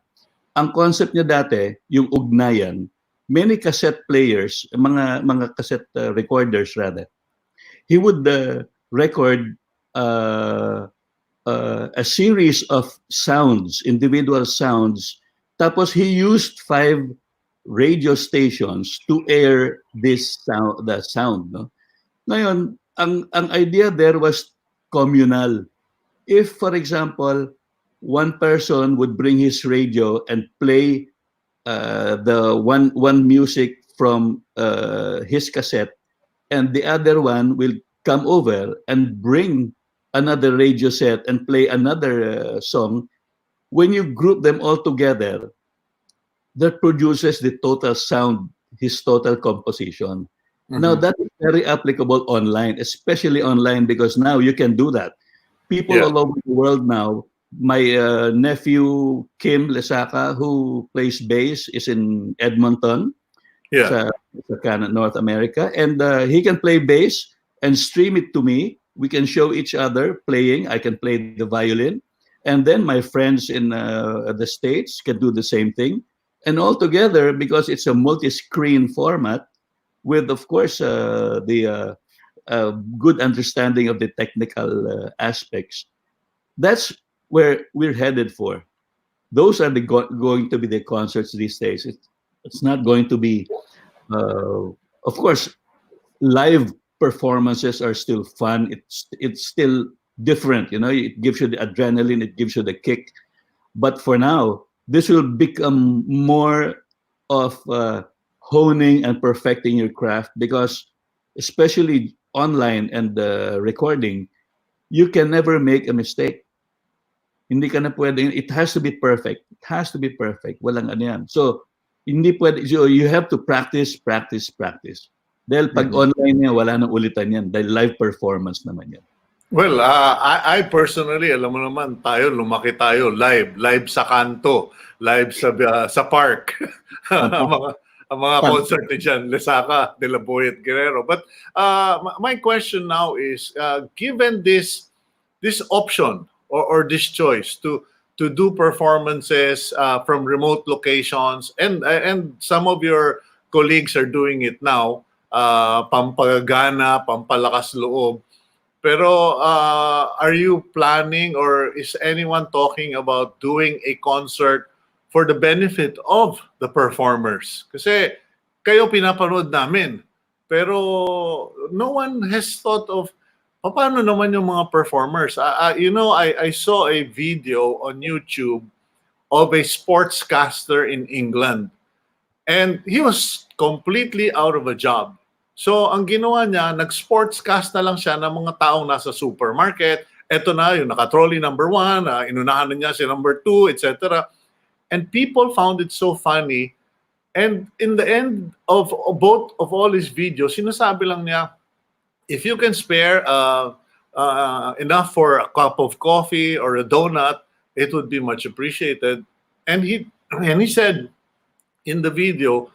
Ang concept niya dati, yung ugnayan, many cassette players, mga cassette recorders rather, he would record a series of sounds, individual sounds. Tapos he used 5 radio stations to air this sound, the sound. No? Ngayon, ang idea there was communal. If, for example, one person would bring his radio and play the one music from his cassette, and the other one will come over and bring another radio set and play another song. When you group them all together, that produces the total sound, his total composition. Now that is very applicable online, especially online, because now you can do that. People all over the world now. My nephew Kim Lesaca, who plays bass, is in Edmonton, sa Canada, North America, and he can play bass and stream it to me. We can show each other playing. I can play the violin, and then my friends in the States can do the same thing. And all together, because it's a multi-screen format, with, of course, the good understanding of the technical aspects. That's where we're headed for. Those are going to be the concerts these days. It's not going to be, of course, live performances are still fun. It's still different, it gives you the adrenaline, it gives you the kick. But for now, this will become more of honing and perfecting your craft, because especially online and recording, you can never make a mistake. Hindi ka na pwede. It has to be perfect. It has to be perfect. Walang ano yan. So, hindi pwede. So, you have to practice. Dahil pag online yan, wala nang ulitan yan. Dahil live performance naman yan. Well, I personally, alam mo naman, lumaki tayo live sa kanto, live sa park. ang mga concert ni John Lesaca, De La Boy at Guerrero. But my question now is, given this option or this choice to do performances from remote locations, and some of your colleagues are doing it now, pampagana, pampalakas loob. Pero are you planning or is anyone talking about doing a concert for the benefit of the performers? Kasi kayo pinapanood namin. Pero no one has thought of paano naman yung mga performers. I saw a video on YouTube of a sportscaster in England. And he was completely out of a job. So, ang ginawa niya, nag-sportscast na lang siya ng mga taong nasa supermarket. Eto na, yung naka-trolley number 1, inunahan na niya si number 2, etc. And people found it so funny. And in the end of both of all his videos, sinasabi lang niya, if you can spare enough for a cup of coffee or a donut, it would be much appreciated. And he said in the video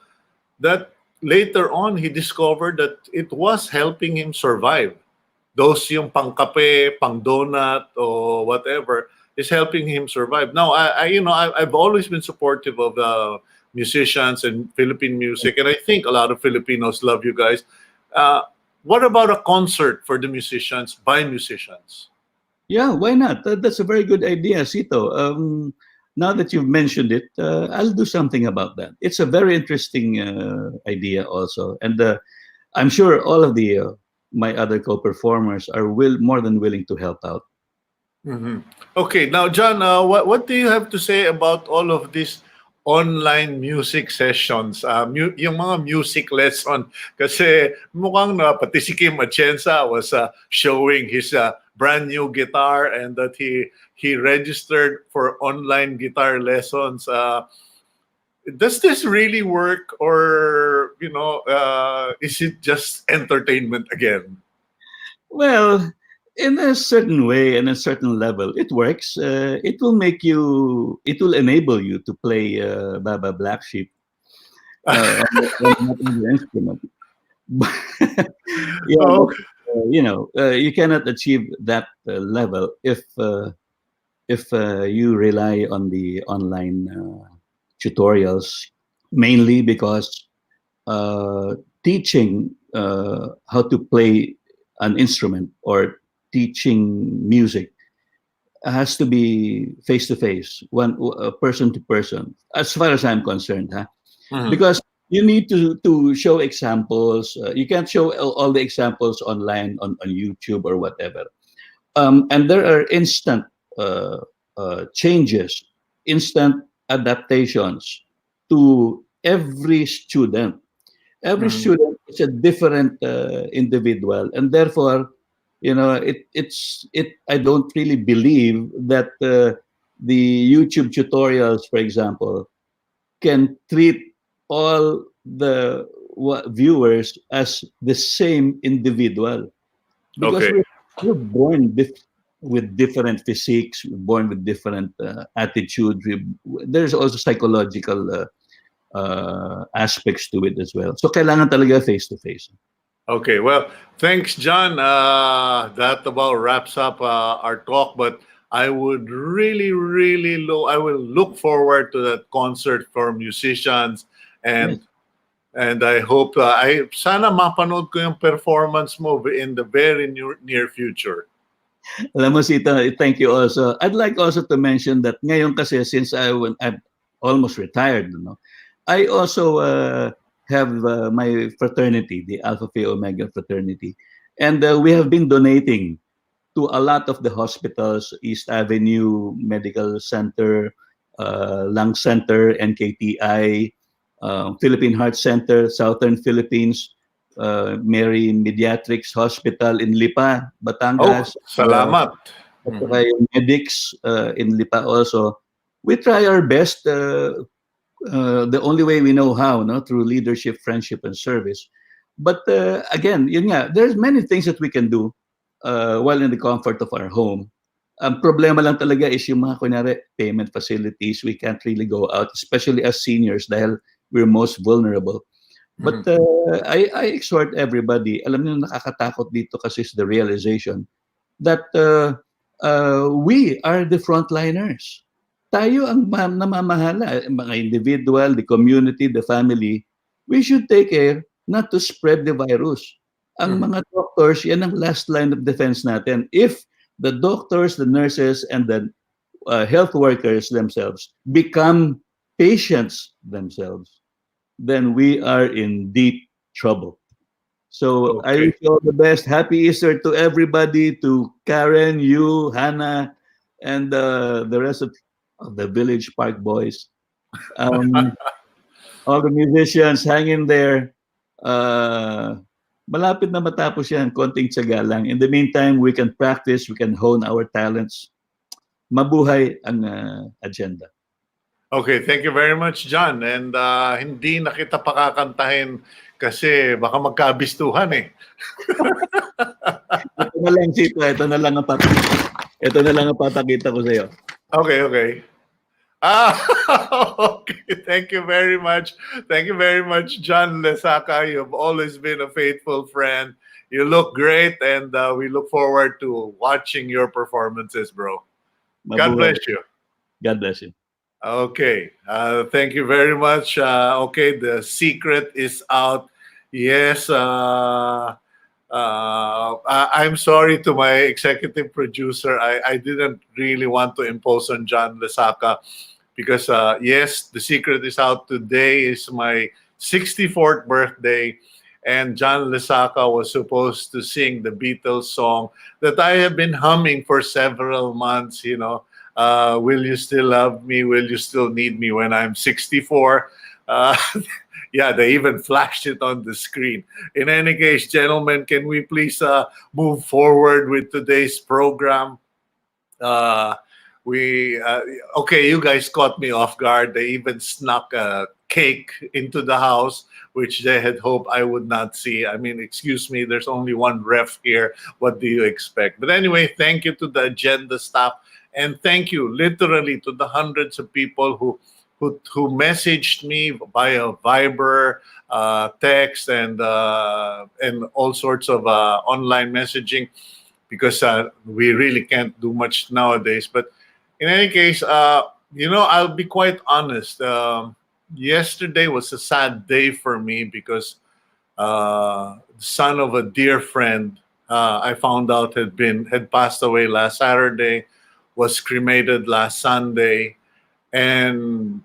that later on he discovered that it was helping him survive. Those yung pangkape, pang donut or whatever is helping him survive. Now, I've always been supportive of musicians and Philippine music, and I think a lot of Filipinos love you guys. What about a concert for the musicians by musicians? Yeah, why not? That's a very good idea, Cito. Now that you've mentioned it, I'll do something about that. It's a very interesting idea also. And I'm sure all of my other co-performers are more than willing to help out. Mm-hmm. Okay, now John, what do you have to say about all of these online music sessions, yung mga music lesson? Kasi mukhang pati si Kim Atienza was showing his brand new guitar and that he registered for online guitar lessons. Does this really work, or is it just entertainment again? Well, in a certain way and a certain level, it works. It will enable you to play Baba Black Sheep on the instrument. Oh. You cannot achieve that level if you rely on the online tutorials, mainly because teaching how to play an instrument or teaching music has to be face to face, person to person, as far as I'm concerned, huh? Mhm. Because you need to show examples. You can't show all the examples online on YouTube or whatever. And there are instant changes, instant adaptations to every student. Every Mhm. student is a different individual, and therefore, I don't really believe that the YouTube tutorials, for example, can treat all the viewers as the same individual, because Okay. we're born with different physiques, we're born with different attitudes. There's also psychological aspects to it as well. So kailangan talaga face to face. Okay, well, thanks, John. That about wraps up our talk. But I would I will look forward to that concert for musicians, and Yes. and I hope sana mapanood ko yung performance mo in the very near future. Alam mo, Sita, thank you also. I'd like also to mention that ngayon kasi, since I'm almost retired, I also have my fraternity, the Alpha Phi Omega fraternity. And we have been donating to a lot of the hospitals, East Avenue Medical Center, Lung Center, NKTI, Philippine Heart Center, Southern Philippines, Mary Mediatrics Hospital in Lipa, Oh, Batangas. salamat. At saka yung medics in Lipa also. We try our best, the only way we know how, through leadership, friendship, and service. But again, yun nga, there's many things that we can do while in the comfort of our home. Ang problema lang talaga is yung mga, kunyari, payment facilities. We can't really go out, especially as seniors, dahil we're most vulnerable. But I exhort everybody, alam niyo, nakakatakot dito kasi is the realization that we are the frontliners. Tayo ang namamahala, mga individual, the community, the family. We should take care not to spread the virus. Ang mga doctors, yan ang last line of defense natin. If the doctors, the nurses, and the health workers themselves become patients themselves, then we are in deep trouble. So I Okay. wish you all the best. Happy Easter to everybody, to Karen, you, Hannah, and the rest of the Village Park boys. Um, all the musicians, hang in there. Malapit na matapos yan, konting tiyaga lang. In the meantime, we can practice, we can hone our talents. Mabuhay ang agenda. Okay, thank you very much, John. And hindi na kita pakakantahin kasi baka magkabistuhan eh. Ito na lang, Chito. Ito na lang ang papakita ko sa'yo. Okay, okay. Ah, okay. Thank you very much. Thank you very much, John Lesaca. You've always been a faithful friend. You look great, and we look forward to watching your performances, bro. God Mabuhay. bless you. God bless you. Okay. Thank you very much. Okay, the secret is out. Yes. I'm sorry to my executive producer. I didn't really want to impose on John Lesaca because, yes, the secret is out. Today is my 64th birthday, and John Lesaca was supposed to sing the Beatles song that I have been humming for several months, you know. Will you still love me? Will you still need me when I'm 64? Uh, yeah, they even flashed it on the screen. In any case, gentlemen, can we please move forward with today's program? Uh, okay, you guys caught me off guard. They even snuck a cake into the house, which they had hoped I would not see. I mean, excuse me, there's only one ref here. What do you expect? But anyway, thank you to the agenda staff, and thank you literally to the hundreds of people who messaged me via Viber, text, and all sorts of online messaging, because we really can't do much nowadays. But in any case, I'll be quite honest. Yesterday was a sad day for me because the son of a dear friend, I found out had passed away last Saturday, was cremated last Sunday, and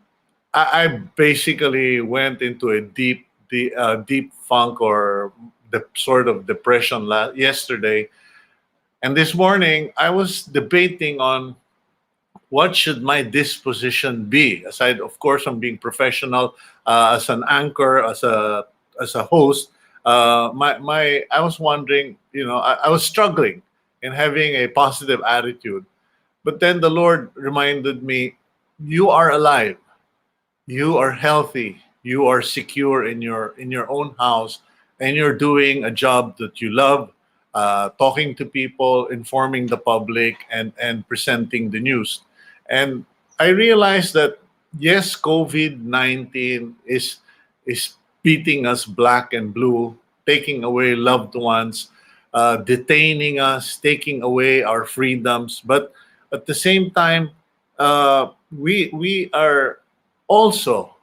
I basically went into a deep funk or the sort of depression yesterday. And this morning, I was debating on what should my disposition be, aside, of course, from being professional as an anchor, as a host. I was wondering, I was struggling in having a positive attitude. But then the Lord reminded me, you are alive, you are healthy, you are secure in your own house, and you're doing a job that you love, talking to people, informing the public, and presenting the news. And I realized that yes, COVID-19 is beating us black and blue, taking away loved ones, detaining us, taking away our freedoms. But at the same time, we are also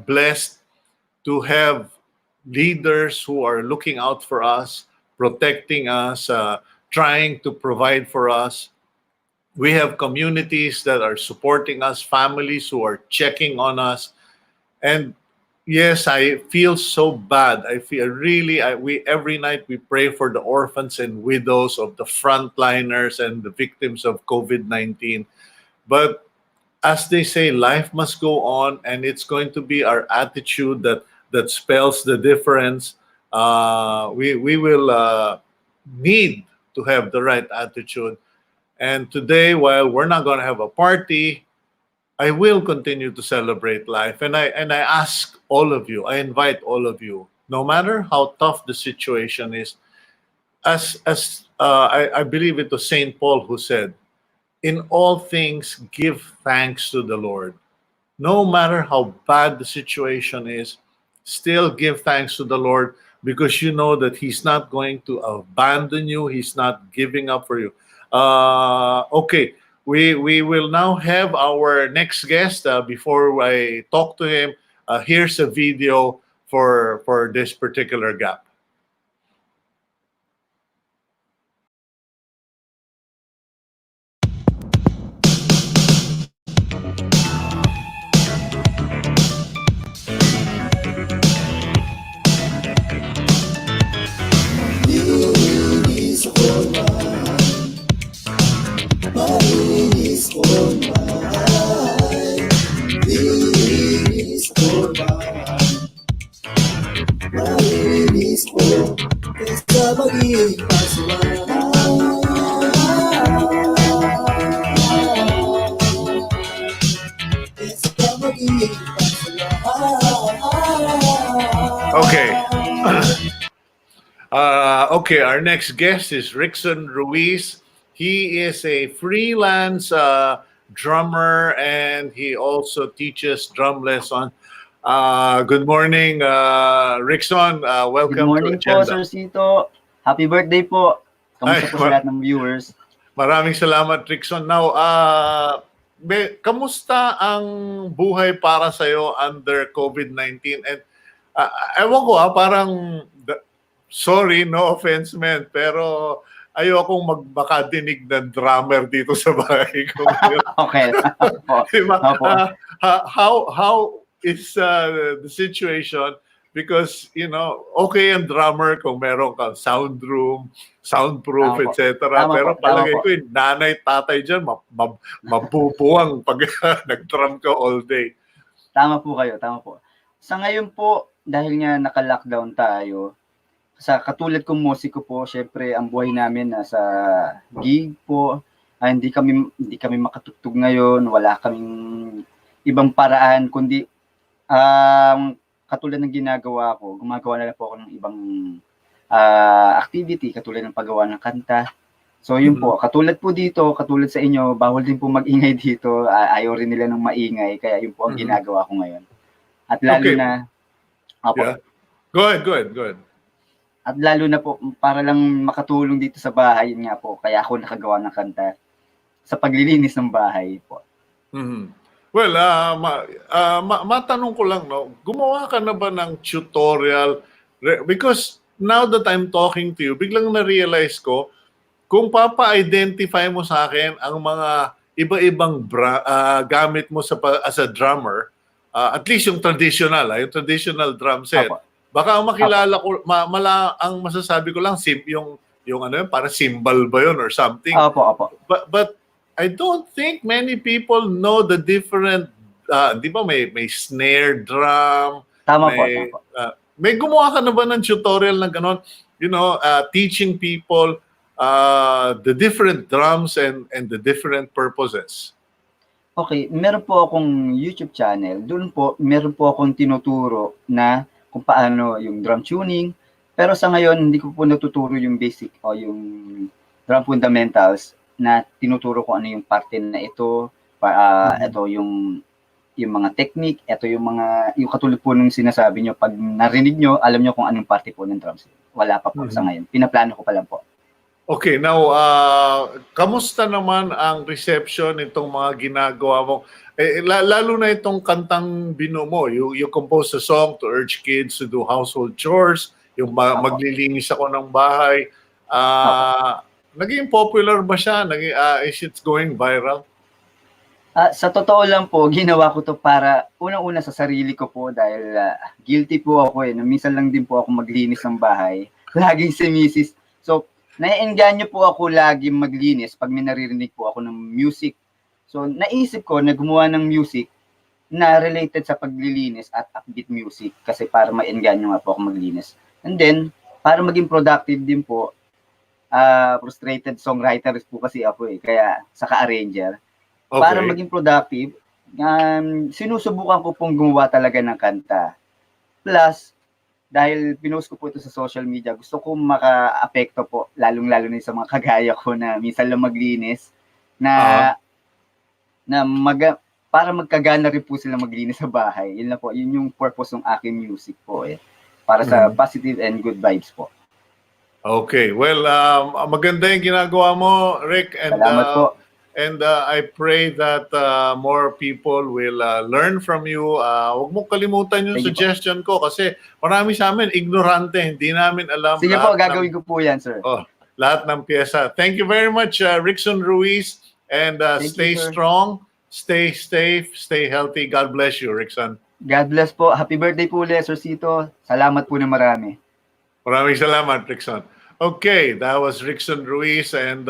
blessed to have leaders who are looking out for us, protecting us, trying to provide for us. We have communities that are supporting us, families who are checking on us. And yes, I feel so bad. I feel really, we every night we pray for the orphans and widows of the frontliners and the victims of COVID-19. But as they say, life must go on, and it's going to be our attitude that spells the difference. We will need to have the right attitude. And today, while we're not going to have a party, I will continue to celebrate life. And I ask all of you, I invite all of you, no matter how tough the situation is, as I believe it was Saint Paul who said, in all things give thanks to the Lord. No matter how bad the situation is, still give thanks to the Lord, because you know that He's not going to abandon you. He's not giving up for you. Okay, we will now have our next guest. Before I talk to him, here's a video for this particular gap. Malinis po kaysa maging kaysa maging Okay. Okay, our next guest is Rickson Ruiz. He is a freelance drummer and he also teaches drum lesson. Good morning, Rickson. Good Welcome to morning po, Agenda. Sir Chito. Happy birthday po. Kamusta Ay, po sa lahat ng viewers? Maraming salamat, Rickson. Now, kamusta ang buhay para sa'yo under COVID-19? And ewan ko parang, sorry, no offense man, pero ayokong makadinig ng drummer dito sa bahay ko ngayon. Okay. Opo. Diba? Opo. How is the situation? Because, okay ang drummer kung meron kang sound room, soundproof, Tama po. etc. Tama Pero po. palagay Tama ko yung nanay, tatay dyan, mapupuwang pag nag-drum ka all day. Tama po kayo. Tama po. Sa ngayon po, dahil nga naka-lockdown tayo, sa katulad kong musiko po, syempre ang buhay namin nasa gig po. Hindi kami makatugtog ngayon, wala kaming ibang paraan kundi katulad ng ginagawa ko, gumagawa na lang po ako ng ibang activity katulad ng paggawa ng kanta. So yun po, katulad po dito, katulad sa inyo, bawal din po mag-ingay dito. Ayaw rin nila ng maingay, kaya yun po ang ginagawa ko ngayon. At lalo Okay. na Opo. Yeah. Go ahead. At lalo na po, para lang makatulong dito sa bahay, yun nga po, kaya ako nakagawa ng kanta sa paglilinis ng bahay po. Mhm. Well, matanong ko lang, no, gumawa ka na ba ng tutorial? Because now that I'm talking to you, biglang na-realize ko, kung papa-identify mo sa akin ang mga iba-ibang gamit mo as a drummer, at least yung traditional drum set, Opo. baka ang makilala ko, ang masasabi ko lang, yung para cymbal ba yun or something. Opo. But I don't think many people know the different, di ba may snare drum, Tama po. may gumawa ka na ba ng tutorial na gano'n, teaching people the different drums and the different purposes? Okay, meron po akong YouTube channel. Doon po, meron po akong tinuturo na kung paano yung drum tuning. Pero sa ngayon, hindi ko po natuturo yung basic o yung drum fundamentals na tinuturo ko ano yung parte na ito, ito yung mga technique, ito yung katulad po nung sinasabi nyo, pag narinig nyo, alam nyo kung anong parte po ng drums. Wala pa po sa ngayon. Pinaplano ko pa lang po. Okay, now, kamusta naman ang reception nitong mga ginagawa mo? Lalo na itong kantang bino mo, you compose a song to urge kids to do household chores, yung maglilinis ako ng bahay. Naging popular ba siya? Is it going viral? Sa totoo lang po, ginawa ko to para unang-una sa sarili ko po dahil guilty po ako Minsan lang din po ako maglinis ng bahay. Laging si misis. So, naiengganyo po ako lagi maglinis pag may naririnig po ako ng music. So, naisip ko na gumawa ng music na related sa paglilinis at upbeat music kasi para maengganyo nga po ako maglinis. And then, para maging productive din po, frustrated songwriter po kasi ako kaya saka-arranger. Okay. Para maging productive, sinusubukan ko pong gumawa talaga ng kanta. Plus, dahil pinost ko po ito sa social media, gusto ko maka-apekto po, lalong-lalo na sa mga kagaya ko na minsan lang maglinis, para magkagana rin po sila maglinis sa bahay. Yun lang po, yun yung purpose ng aking music po para sa positive and good vibes po. Okay, well, maganda yung ginagawa mo, Rick, and Salamat po. I pray that more people will learn from you. Huwag mo kalimutan yung Thank you suggestion ko kasi marami sa amin ignorante, hindi namin alam. Sige po, gagawin ko po yan, sir. Lahat ng pyesa. Thank you very much, Rickson Ruiz, and stay you, sir. strong, stay safe, stay healthy. God bless you, Rickson. God bless po. Happy birthday po ulit, Sir Chito. Salamat po na marami. Maraming salamat, Rickson. Okay, that was Rickson Ruiz, and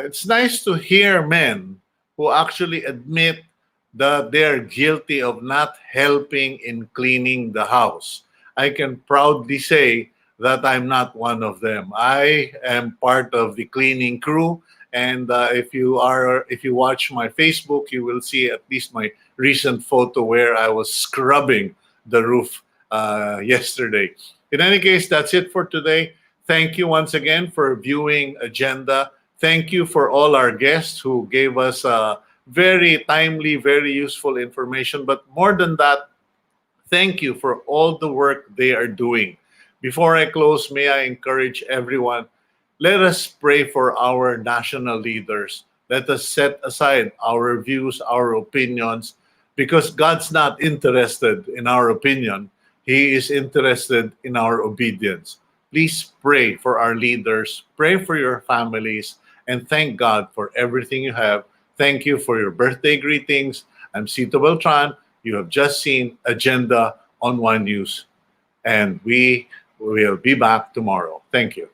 it's nice to hear men who actually admit that they're guilty of not helping in cleaning the house. I can proudly say that I'm not one of them. I am part of the cleaning crew, and if you watch my Facebook, you will see at least my recent photo where I was scrubbing the roof yesterday. In any case, that's it for today. Thank you once again for viewing Agenda. Thank you for all our guests who gave us very timely, very useful information. But more than that, thank you for all the work they are doing. Before I close, may I encourage everyone, let us pray for our national leaders. Let us set aside our views, our opinions, because God's not interested in our opinion. He is interested in our obedience. Please pray for our leaders, pray for your families, and thank God for everything you have. Thank you for your birthday greetings. I'm Cito Beltran. You have just seen Agenda on One News, and we will be back tomorrow. Thank you.